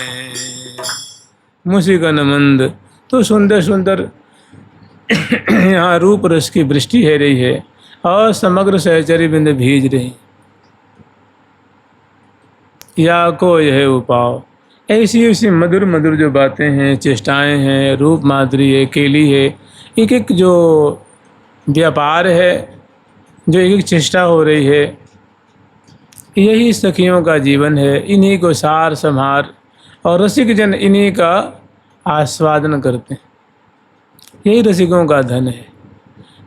मूषिकन मंद तो सुंदर सुंदर यहाँ रूप रस की वृष्टि है रही है और समग्र सहचर्य बिंद भीज रही, या को यह उपाव। ऐसी ऐसी मधुर मधुर जो बातें हैं, चेष्टाएं हैं, रूप माधुरी है, केली है, एक एक जो व्यापार है, जो एक एक चेष्टा हो रही है, यही सखियों का जीवन है। इन्हीं को सार संहार और रसिक जन इन्हीं का आस्वादन करते हैं, यही रसिकों का धन है।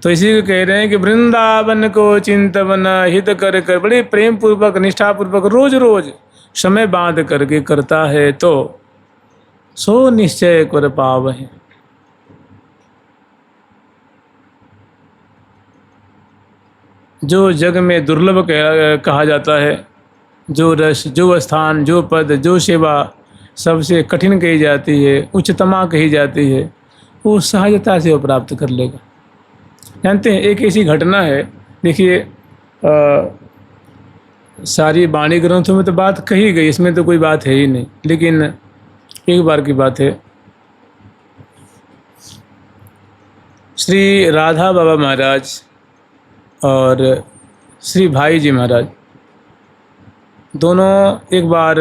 तो इसी को कह रहे हैं कि वृंदावन को चिंतवन हित कर कर, बड़े प्रेम पूर्वक निष्ठा पूर्वक रोज रोज समय बांध करके करता है तो सो निश्चय कर पावहि। जो जग में दुर्लभ कहा जाता है, जो रस, जो स्थान, जो पद, जो सेवा सबसे कठिन कही जाती है, उच्चतमा कही जाती है, वो सहजता से वो प्राप्त कर लेगा। जानते हैं एक ऐसी घटना है, देखिए सारी वाणी ग्रंथों में तो बात कही गई, इसमें तो कोई बात है ही नहीं, लेकिन एक बार की बात है। श्री राधा बाबा महाराज और श्री भाई जी महाराज दोनों एक बार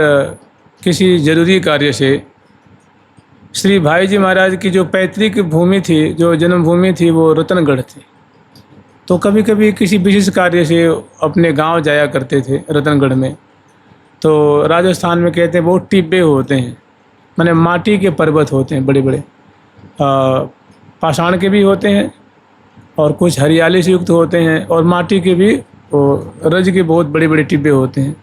किसी ज़रूरी कार्य से श्री भाई जी महाराज की जो पैतृक भूमि थी, जो जन्मभूमि थी, वो रतनगढ़ थी। तो कभी कभी किसी विशेष कार्य से अपने गांव जाया करते थे रतनगढ़ में। तो राजस्थान में कहते हैं बहुत टिब्बे होते हैं, माने माटी के पर्वत होते हैं बड़े बड़े, पाषाण के भी होते हैं और कुछ हरियाली से युक्त होते हैं, और माटी के भी रज के बहुत बड़े बड़े टिब्बे होते हैं।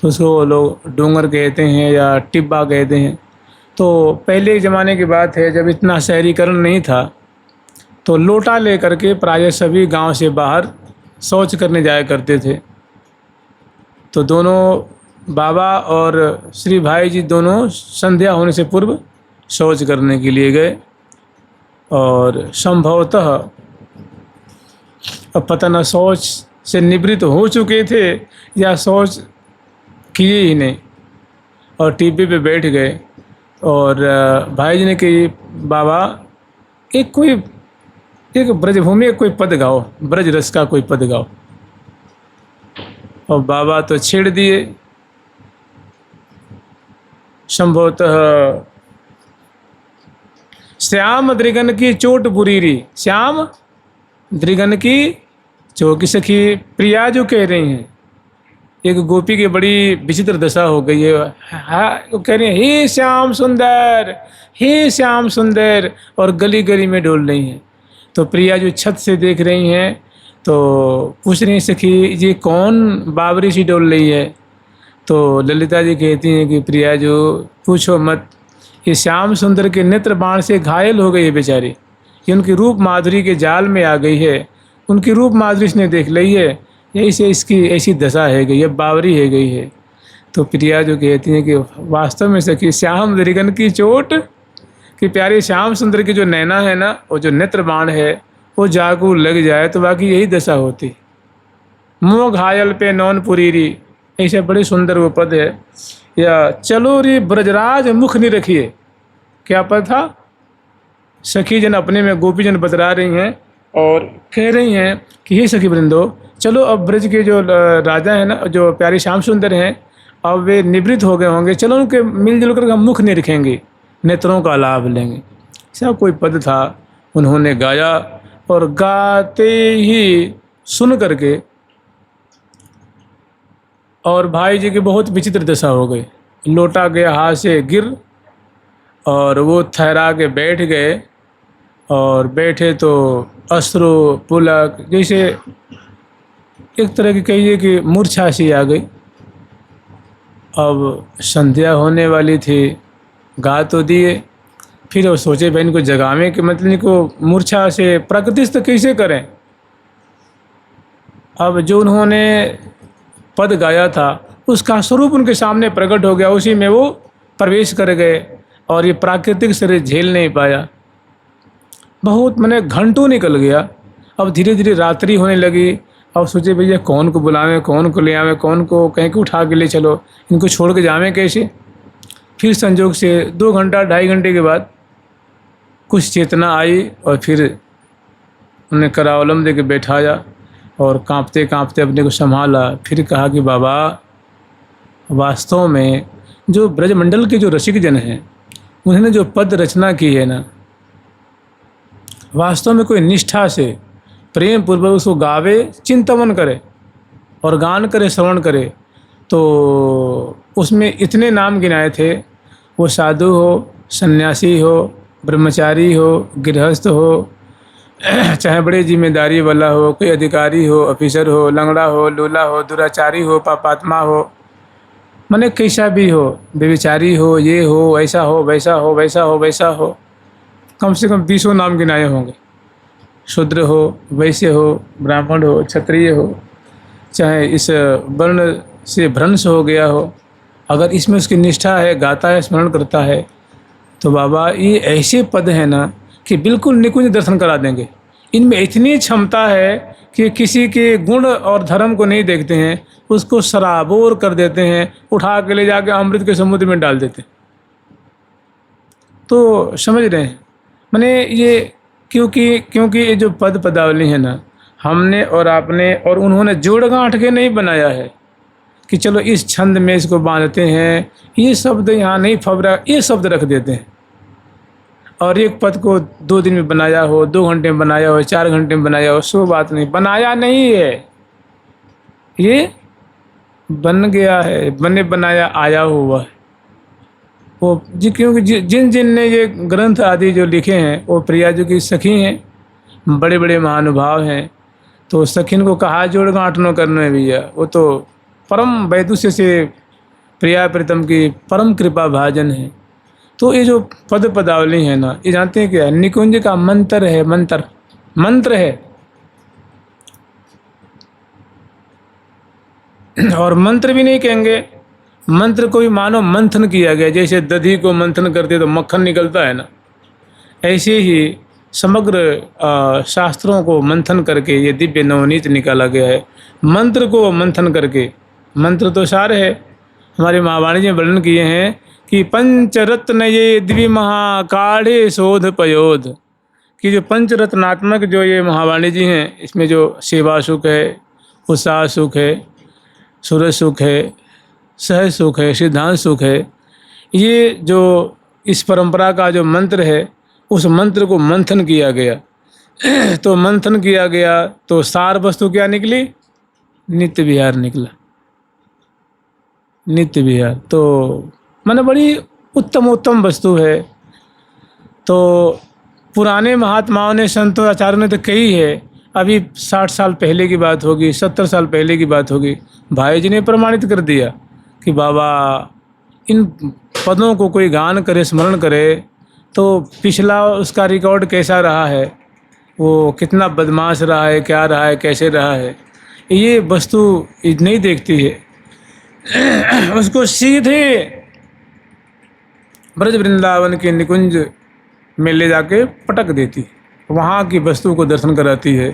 तो उसको लोग डोंगर कहते हैं या टिब्बा कहते हैं। तो पहले ज़माने की बात है, जब इतना शहरीकरण नहीं था, तो लोटा लेकर के प्रायः सभी गांव से बाहर शौच करने जाया करते थे। तो दोनों बाबा और श्री भाई जी दोनों संध्या होने से पूर्व शौच करने के लिए गए, और संभवतः पता न शौच से निवृत्त हो चुके थे या शौच किए ही नहीं, और टिब्बे पे बैठ गए। और भाई जी ने कि बाबा एक ब्रजभूमि कोई पद गाओ, ब्रज रस का कोई पद गाओ। और बाबा तो छेड़ दिए। संभवतः श्याम दृगन की चोट बुरीरी, श्याम दृगन की चौकी सखी प्रिया जो कह रही हैं, एक गोपी की बड़ी विचित्र दशा हो गई है। वो कह रही है हे श्याम सुंदर, हे श्याम सुंदर, और गली गली में डोल रही हैं। तो प्रिया जो छत से देख रही हैं तो पूछ रही हैं सखी ये कौन बावरी सी डोल रही है। तो ललिता जी कहती हैं कि प्रिया जो पूछो मत, ये श्याम सुंदर के नेत्र बाण से घायल हो गई है बेचारी, ये उनकी रूप माधुरी के जाल में आ गई है, उनकी रूप माधुरी इसने देख ली है, यही से इसकी ऐसी दशा है गई, ये बावरी है गई है। तो प्रिया जो कहती हैं कि वास्तव में सखी श्याम दृगन की चोट, कि प्यारे श्याम सुंदर की जो नैना है ना, वो जो नेत्र बाण है, वो जागू लग जाए तो बाकी यही दशा होती। मुँह घायल पे नौन पुरीरी, ऐसे बड़े सुंदर वो पद है। या चलो रे ब्रजराज मुख नहीं रखिए, क्या पद था? सखी जन अपने में गोपी जन बतरा रही हैं और कह रही हैं कि हे सखी वृंदो, चलो अब ब्रज के जो राजा हैं ना, जो प्यारे श्याम सुंदर हैं, अब वे निवृत्त हो गए होंगे, चलो उनके मिलजुल कर हम मुख नहीं रखेंगे, नेत्रों का लाभ लेंगे। ऐसा कोई पद था, उन्होंने गाया, और गाते ही सुन करके और भाई जी की बहुत विचित्र दशा हो गई। लोटा गया हाथ से गिर, और वो ठहरा के बैठ गए, और बैठे तो अश्रु पुलक, जैसे एक तरह की कहिए कि मूर्छा सी आ गई। अब संध्या होने वाली थी, गा तो दिए, फिर वो सोचे भाई इनको जगावे कि मतलब इनको मूर्छा से प्रकृतिस्थ कैसे करें। अब जो उन्होंने पद गाया था उसका स्वरूप उनके सामने प्रकट हो गया, उसी में वो प्रवेश कर गए, और ये प्राकृतिक शरीर झेल नहीं पाया। बहुत मैंने घंटों निकल गया। अब धीरे धीरे रात्रि होने लगी। अब सोचे भैया कौन को बुलावें, कौन को ले आवें, कौन को कहीं को उठा के ले चलो, इनको छोड़ के जावें कैसे। फिर संजोग से 2 घंटा 2.5 घंटे के बाद कुछ चेतना आई, और फिर उन्हें करावलम दे के बैठाया और कांपते कांपते अपने को संभाला। फिर कहा कि बाबा, वास्तव में जो ब्रजमंडल के जो रसिक जन हैं, उन्होंने जो पद रचना की है ना, वास्तव में कोई निष्ठा से प्रेम पूर्वक उसको गावे, चिंतन करे और गान करे, श्रवण करे, तो उसमें इतने नाम गिनाए थे। वो साधु हो, सन्यासी हो, ब्रह्मचारी हो, गृहस्थ हो, चाहे बड़े जिम्मेदारी वाला हो, कोई अधिकारी हो, ऑफिसर हो, लंगड़ा हो, लूला हो, दुराचारी हो, पापात्मा हो, माने कैसा भी हो, बेविचारी हो, ये हो, ऐसा हो, वैसा हो, वैसा हो, वैसा हो, कम से कम 20 नाम गिनाए होंगे। शूद्र हो, वैश्य हो, ब्राह्मण हो, क्षत्रिय हो, चाहे इस वर्ण से भ्रंश हो गया हो, अगर इसमें उसकी निष्ठा है, गाता है, स्मरण करता है, तो बाबा ये ऐसे पद हैं ना कि बिल्कुल निकुंज दर्शन करा देंगे। इनमें इतनी क्षमता है कि किसी के गुण और धर्म को नहीं देखते हैं, उसको सराबोर कर देते हैं, उठा के ले जाके अमृत के समुद्र में डाल देते हैं। तो समझ रहे हैं, माने ये क्योंकि ये जो पद पदावली है ना, हमने और आपने और उन्होंने जोड़ गांठ के नहीं बनाया है कि चलो इस छंद में इसको बांधते हैं, ये शब्द यहाँ नहीं फबरा, ये शब्द रख देते हैं। और एक पद को 2 दिन में बनाया हो, 2 घंटे में बनाया हो, 4 घंटे में बनाया हो, सो बात नहीं, बनाया नहीं है, ये बन गया है, बने बनाया आया हुआ है वो जी। क्योंकि जिन जिन ने ये ग्रंथ आदि जो लिखे हैं वो प्रिया जी की सखी हैं, बड़े बड़े महानुभाव हैं। तो सखीन को कहा जोड़ गांठ न करने भैया, वो तो परम वैदुष्य से प्रिया प्रीतम की परम कृपा भाजन है। तो ये जो पद पदावली है ना, ये जानते हैं क्या, निकुंज का मंत्र है, मंत्र है। और मंत्र भी नहीं कहेंगे, मंत्र को भी मानो मंथन किया गया, जैसे दधी को मंथन करते तो मक्खन निकलता है ना, ऐसे ही समग्र शास्त्रों को मंथन करके ये दिव्य नवनीत निकाला गया है। मंत्र को मंथन करके, मंत्र तो सार है, हमारे महावाणी जी वर्णन किए हैं कि पंचरत्न ये द्वि महाकाढ़े शोध पयोध, कि जो पंचरत्नात्मक जो ये महावाणी जी हैं, इसमें जो सेवा सुख है, उत्साह सुख है, सूरज सुख है, सहज सुख है, सिद्धांत सुख है, ये जो इस परंपरा का जो मंत्र है, उस मंत्र को मंथन किया गया। तो मंथन किया गया तो सार वस्तु क्या निकली, नित्य विहार निकला, नित्य विहार। तो माने बड़ी उत्तम वस्तु है। तो पुराने महात्माओं ने, संतों आचार्यों ने तो कही है, अभी 60 साल पहले की बात होगी, 70 साल पहले की बात होगी, भाई जी ने प्रमाणित कर दिया कि बाबा इन पदों को कोई गान करे, स्मरण करे तो पिछला उसका रिकॉर्ड कैसा रहा है, वो कितना बदमाश रहा है, क्या रहा है, कैसे रहा है, ये वस्तु नहीं देखती है। उसको सीधे ब्रज वृंदावन के निकुंज में ले जाके पटक देती, वहाँ की वस्तु को दर्शन कराती है।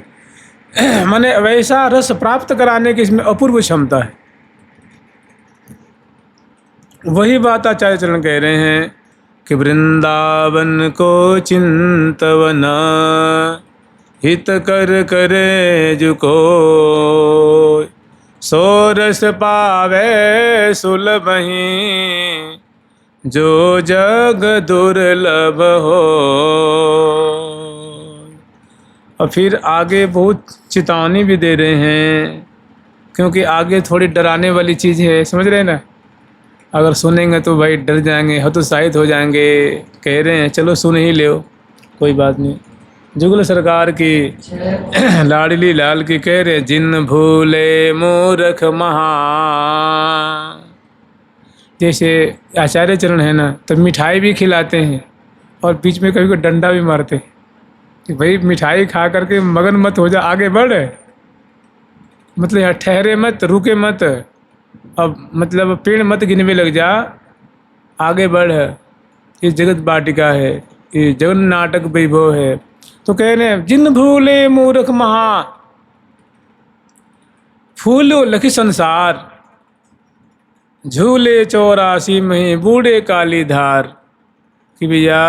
माने वैसा रस प्राप्त कराने की इसमें अपूर्व क्षमता है। वही बात आचार्य चरण कह रहे हैं कि वृंदावन को चिंतवन हित कर करे जुको, सोरस पावे सुलभहि जो जग दुर्लभ हो। और फिर आगे बहुत चेतावनी भी दे रहे हैं, क्योंकि आगे थोड़ी डराने वाली चीज़ है, समझ रहे हैं ना। अगर सुनेंगे तो भाई डर जाएंगे, हतोत्साहित हो जाएंगे। कह रहे हैं चलो सुन ही लो, कोई बात नहीं। जुगल सरकार की लाडली लाल की कह रहे, जिन भूले मूर्ख महा, जैसे आचार्य चरण है ना, तो मिठाई भी खिलाते हैं और बीच में कभी कोई डंडा भी मारते हैं कि भाई मिठाई खा करके मगन मत हो जा, आगे बढ़, मतलब यहाँ ठहरे मत, रुके मत, अब मतलब पेड़ मत गिनने लग जा, आगे बढ़, ये जगत बाटिका है, ये जगन नाटक वैभव है। तो कह रहे हैं जिन भूले मूर्ख महा, फूलो लखी संसार, झूले 84 में बूढ़े काली धार। कि भैया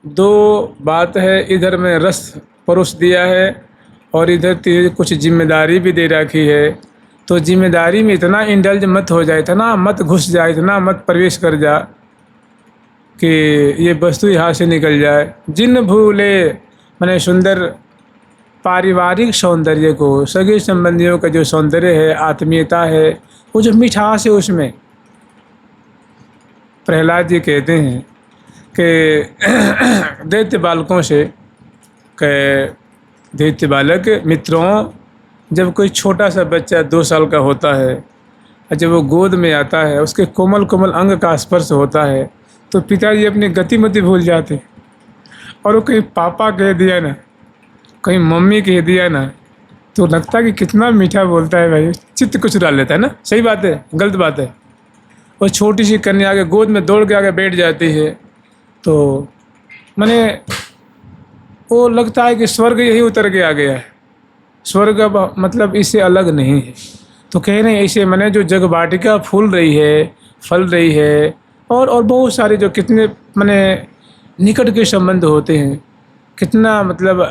2 बात है, इधर में रस परोस दिया है और इधर कुछ जिम्मेदारी भी दे रखी है। तो जिम्मेदारी में इतना इंडल्ज मत हो जाए, इतना मत घुस जाए, इतना मत प्रवेश कर जा कि ये वस्तु यहाँ से निकल जाए। जिन भूले माने सुंदर पारिवारिक सौंदर्य को, सगे संबंधियों का जो सौंदर्य है, आत्मीयता है, वो जो मिठास है उसमें। प्रहलाद जी कहते हैं कि दैत्य बालकों से, दैत्य बालक मित्रों, जब कोई छोटा सा बच्चा 2 साल का होता है और जब वो गोद में आता है, उसके कोमल कोमल अंग का स्पर्श होता है, तो पिताजी अपनी गतिमति भूल जाते, और वो कहीं पापा कह दिया ना, कहीं मम्मी कह दिया ना, तो लगता है कि कितना मीठा बोलता है भाई, चित्त को चुरा लेता है ना। सही बात है, गलत बात है। और छोटी सी कन्या आगे गोद में दौड़ के आगे बैठ जाती है, तो माने वो लगता है कि स्वर्ग यही उतर के आ गया है, स्वर्ग अब मतलब इससे अलग नहीं है। तो कह रहे हैं ऐसे माने जो जग वाटिका फूल रही है, फल रही है, और बहुत सारे जो कितने माने निकट के संबंध होते हैं, कितना मतलब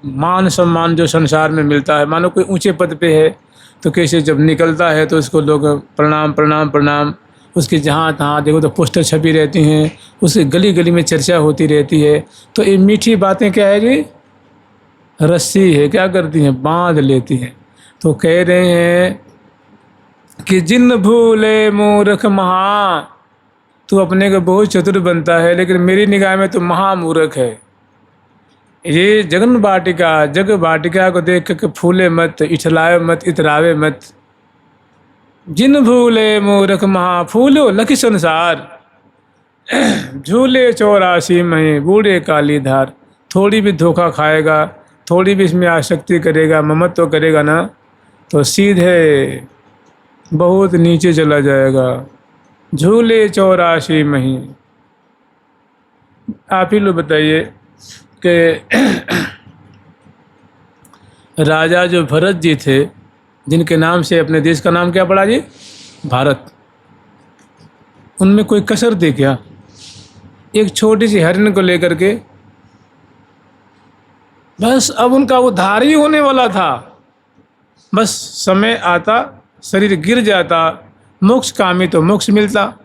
मान सम्मान जो संसार में मिलता है, मानो कोई ऊंचे पद पे है तो कैसे जब निकलता है तो उसको लोग प्रणाम प्रणाम प्रणाम, उसके जहाँ तहाँ देखो तो पोस्टर छपी रहती हैं, उसकी गली गली में चर्चा होती रहती है। तो ये मीठी बातें क्या है जी, रस्सी है, क्या करती हैं, बांध लेती हैं। तो कह रहे हैं कि जिन भूले मूर्ख महा, तू अपने को बहुत चतुर बनता है लेकिन मेरी निगाह में तो महामूर्ख है। ये जगन वाटिका, जग वाटिका को देख के फूले मत, इछलावे मत, इतरावे मत। जिन भूले मूर्ख महा, फूलो लखी संसार, झूले 84 में बूढ़े काली धार। थोड़ी भी धोखा खाएगा, थोड़ी भी इसमें आसक्ति करेगा, ममत्व तो करेगा ना, तो सीधे बहुत नीचे चला जाएगा। झूले 84 में। आप ही लोग बताइए कि राजा जो भरत जी थे, जिनके नाम से अपने देश का नाम क्या पड़ा जी, भारत, उनमें कोई कसर थी क्या? एक छोटी सी हरिण को लेकर के बस अब उनका उद्धार ही होने वाला था। बस समय आता, शरीर गिर जाता, मोक्ष कामी तो मोक्ष मिलता,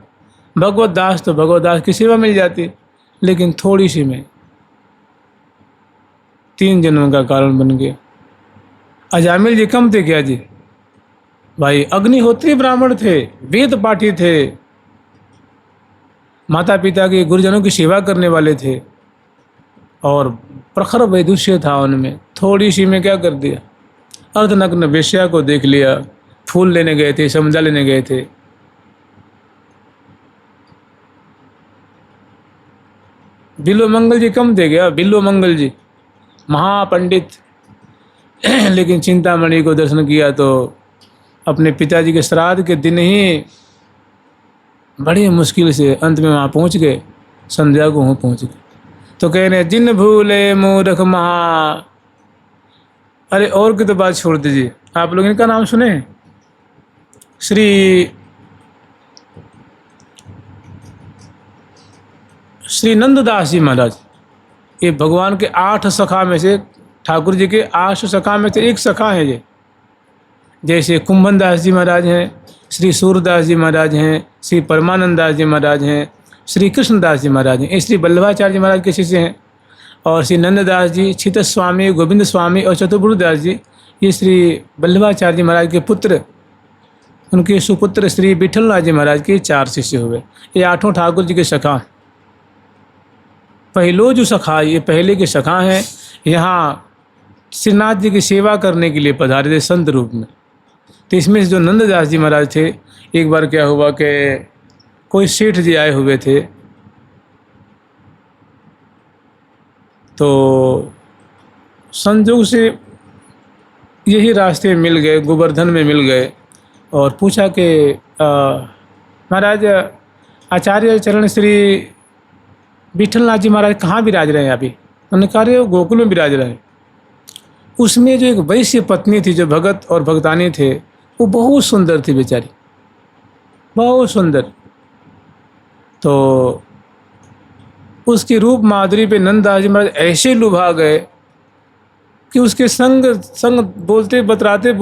भगवत दास तो भगवत दास की सेवा मिल जाती। लेकिन थोड़ी सी में 3 जन्मों का कारण बन गया। अजामिल जी कम थे क्या जी? भाई अग्निहोत्री ब्राह्मण थे, वेद पाठी थे, माता पिता के गुरुजनों की सेवा करने वाले थे और प्रखर वैदुष्य था उनमें। थोड़ी सी में क्या कर दिया, अर्धनग्न वेश्या को देख लिया। फूल लेने गए थे, समुद्र लेने गए थे। बिल्व मंगल जी कम थे क्या? बिल्व मंगल जी महापंडित, लेकिन चिंतामणि को दर्शन किया तो अपने पिताजी के श्राद्ध के दिन ही बड़ी मुश्किल से अंत में वहाँ पहुँच गए, संध्या को वहाँ पहुँच गए। तो कह रहे जिन भूले मूर्ख महा। अरे और की तो बात छोड़ दीजिए, आप लोग इनका नाम सुने हैं? श्री नंददास जी महाराज, ये भगवान के 8 सखा में से, ठाकुर जी के 8 सखा में से एक सखा है ये। जैसे कुंभन दास जी महाराज हैं, श्री सूरदास जी महाराज हैं, श्री परमानंद दास जी महाराज हैं, श्री कृष्णदास जी महाराज हैं, श्री वल्लभाचार्य जी महाराज के शिष्य हैं। और श्री नंददास जी, छित स्वामी, गोविंद स्वामी और चतुर्भुजदास जी, ये श्री वल्लभाचार्य जी महाराज के पुत्र, उनके सुपुत्र श्री विठलनाथ जी महाराज के 4 शिष्य हुए। ये 8 ठाकुर जी के सखा। पहलो जो सखा, ये पहले के सखा हैं, यहाँ श्रीनाथ जी की सेवा करने के लिए पधारे थे संत रूप में। तो इसमें से जो नंददास जी महाराज थे, एक बार क्या हुआ कि कोई सेठ जी आए हुए थे, तो संजोग से यही रास्ते मिल गए, गोवर्धन में मिल गए और पूछा कि महाराज आचार्य चरण श्री विठलनाथ जी महाराज कहाँ विराज रहे हैं अभी? उन्होंने कहा रे वो गोकुल में विराज रहे हैं। उसमें जो एक वैश्य पत्नी थी, जो भगत और भगतानी थे, वो बहुत सुंदर थी बेचारी, बहुत सुंदर। तो उसकी रूप माधुरी पे नंददास जी महाराज ऐसे लुभा गए कि उसके संग बोलते बतराते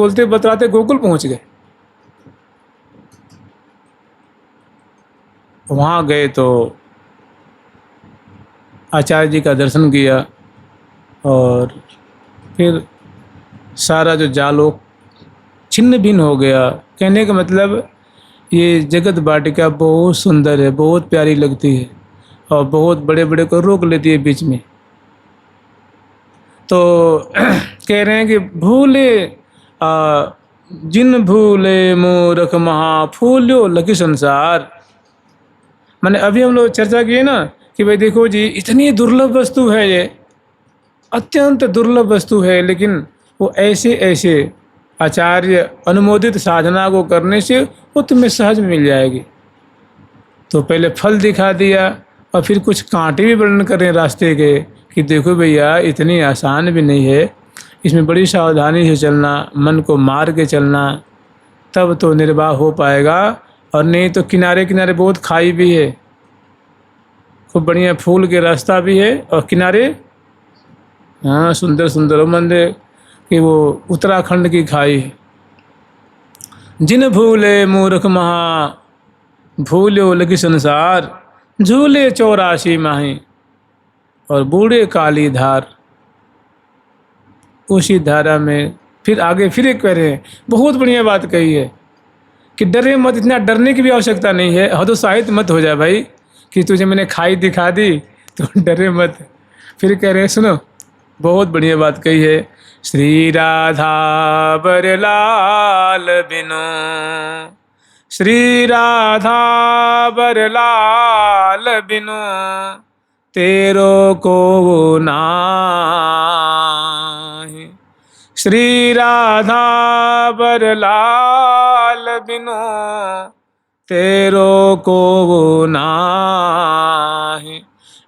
गोकुल पहुंच गए। वहाँ गए तो आचार्य जी का दर्शन किया और फिर सारा जो जालो छिन्न भिन्न हो गया। कहने का मतलब ये जगत वाटिका बहुत सुंदर है, बहुत प्यारी लगती है और बहुत बड़े बड़े को रोक लेती है बीच में। तो कह रहे हैं कि भूले जिन भूले मूर्ख महा, फूलो लकी संसार। मैंने अभी हम लोग चर्चा की ना कि भाई देखो जी, इतनी दुर्लभ वस्तु है ये, अत्यंत दुर्लभ वस्तु है, लेकिन वो ऐसे ऐसे आचार्य अनुमोदित साधना को करने से वो तुम्हें सहज मिल जाएगी। तो पहले फल दिखा दिया और फिर कुछ कांटे भी वर्णन कर रहे हैं रास्ते के कि देखो भैया इतनी आसान भी नहीं है, इसमें बड़ी सावधानी से चलना, मन को मार के चलना, तब तो निर्वाह हो पाएगा। और नहीं तो किनारे किनारे बहुत खाई भी है, खूब बढ़िया फूल के रास्ता भी है और किनारे हाँ, सुंदर सुंदर वो मंदिर कि वो उत्तराखंड की खाई है। जिन भूले मूर्ख महा, भूल्यो लगी संसार, झूले 84 माही और बूढ़े काली धार। उसी धारा में फिर आगे फिर एक कह रहे हैं, बहुत बढ़िया बात कही है कि डरे मत, इतना डरने की भी आवश्यकता नहीं है। हतोत्साहित मत हो जाए भाई कि तुझे मैंने खाई दिखा दी तो डरे मत। फिर कह रहे हैं, सुनो, बहुत बढ़िया बात कही है। श्री राधा बरलाल बिनो, श्री राधा बरलाल बिनो, तेरो को नाही। श्री राधा बरलाल बिनो, तेरो को नाही।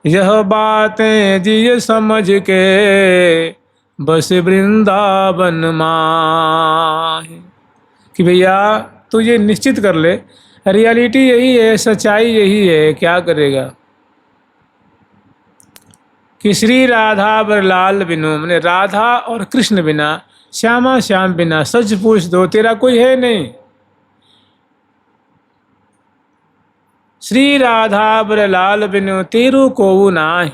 यह बातें जिय समझ के, बस वृंदावन माही। कि भैया तू ये निश्चित कर ले, रियलिटी यही है, सच्चाई यही है, क्या करेगा कि श्री राधा बरलाल बिनु, मैंने राधा और कृष्ण बिना, श्यामा श्याम बिना, सच पूछ दो तेरा कोई है नहीं। श्री राधा बरलाल बिनु तेरू को नाही।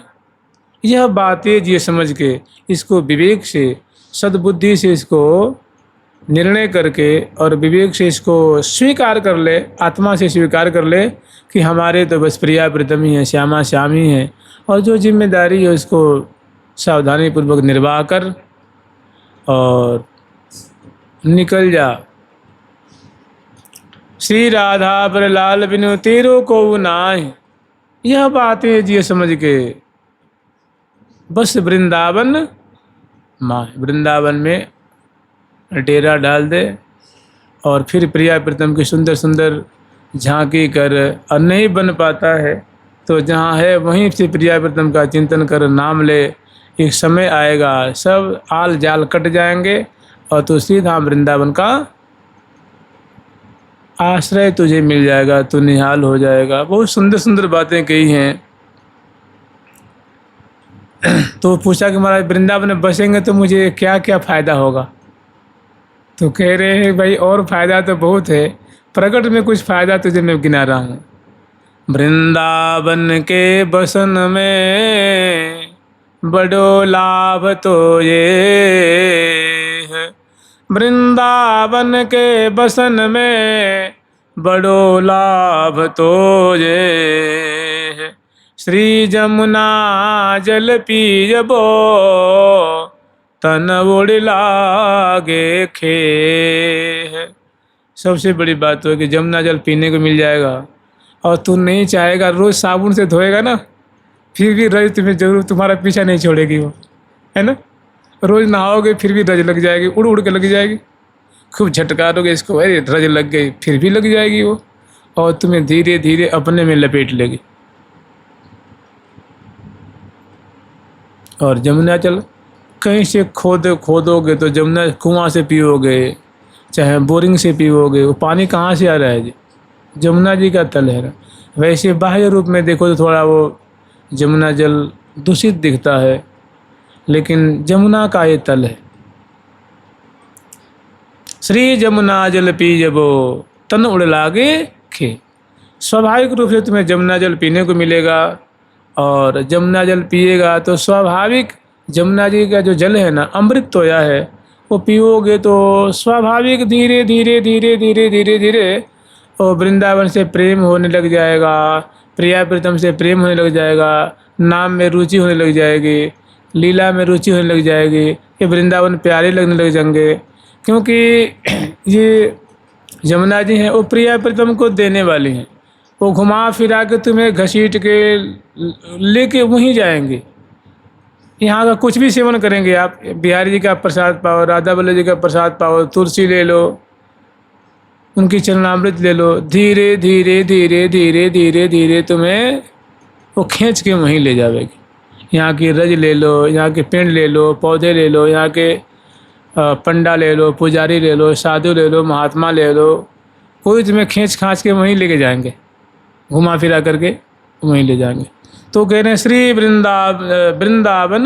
यह बातें ये समझ के, इसको विवेक से, सद्बुद्धि से इसको निर्णय करके और विवेक से इसको स्वीकार कर ले, आत्मा से स्वीकार कर ले कि हमारे तो बस प्रिया प्रीतम ही है, श्यामा श्याम ही है, और जो जिम्मेदारी है उसको सावधानी पूर्वक निर्वाह कर और निकल जा। श्री राधा बरलाल बिनु तेरो को नाही। यह बातें ये समझ के बस वृंदावन माँ, वृंदावन में डेरा डाल दे और फिर प्रिया प्रीतम की सुंदर सुंदर झांकी कर। और नहीं बन पाता है तो जहाँ है वहीं से प्रिया प्रीतम का चिंतन कर, नाम ले। एक समय आएगा सब आल जाल कट जाएंगे और तू सीधा वृंदावन का आश्रय तुझे मिल जाएगा, तू निहाल हो जाएगा। बहुत सुंदर सुंदर बातें कही हैं। तो पूछा कि महाराज वृंदावन में बसेंगे तो मुझे क्या क्या फ़ायदा होगा। तो कह रहे हैं भाई और फ़ायदा तो बहुत है, प्रकट में कुछ फ़ायदा तुझे मैं गिना रहा हूँ। वृंदावन के बसन में बड़ो लाभ तो ये है, वृंदावन के बसन में बड़ो लाभ तो ये है। श्री जमुना जल पीजबो, तन उड़ लागे खे। सबसे बड़ी बात तो है कि जमुना जल पीने को मिल जाएगा और तू नहीं चाहेगा, रोज़ साबुन से धोएगा ना, फिर भी रज तुम्हें जरूर तुम्हारा पीछा नहीं छोड़ेगी वो, है ना। रोज़ नहाओगे फिर भी रज लग जाएगी, उड़ उड़ के लग जाएगी। खूब झटकारोगे इसको, अरे रज लग गई, फिर भी लग जाएगी वो, और तुम्हें धीरे धीरे अपने में लपेट लेगी। और जमुना जल कहीं से खोदोगे तो जमुना कुआं से पियोगे, चाहे बोरिंग से पियोगे, वो पानी कहाँ से आ रहा है जी? जमुना जी का तल है। वैसे बाह्य रूप में देखो तो थोड़ा वो जमुना जल दूषित दिखता है, लेकिन जमुना का ये तल है। श्री जमुना जल पीजबो, तन उड़ लागे खे। स्वाभाविक रूप से तुम्हें जमुना जल पीने को मिलेगा, और जमुना जल पिएगा तो स्वाभाविक जमुना जी का जो जल है ना, अमृत तोया है, वो पियोगे तो स्वाभाविक धीरे धीरे धीरे धीरे धीरे धीरे और वृंदावन से प्रेम होने लग जाएगा, प्रिया प्रीतम से प्रेम होने लग जाएगा, नाम में रुचि होने लग जाएगी, लीला में रुचि होने लग जाएगी, ये वृंदावन प्यारे लगने लग जाएंगे। क्योंकि ये जमुना जी हैं वो प्रिया प्रीतम को देने वाली हैं, वो घुमा फिरा के तुम्हें घसीट के लेके वहीं जाएंगे। यहाँ का कुछ भी सेवन करेंगे आप, बिहारी जी का प्रसाद पाओ, राधा वल्लभ जी का प्रसाद पाओ, तुलसी ले लो, उनकी चरणामृत ले लो, धीरे धीरे धीरे धीरे धीरे धीरे तुम्हें वो खींच के वहीं ले जाएगी। यहाँ की रज ले लो, यहाँ के पेड़ ले लो, पौधे ले लो, यहाँ के पंडा ले लो, पुजारी ले लो, साधु ले लो, महात्मा ले लो, कोई तुम्हें खींच खाँच के वहीं लेके जाएंगे, घुमा फिरा करके वहीं ले जाएंगे। तो कह रहे हैं श्री वृंदावन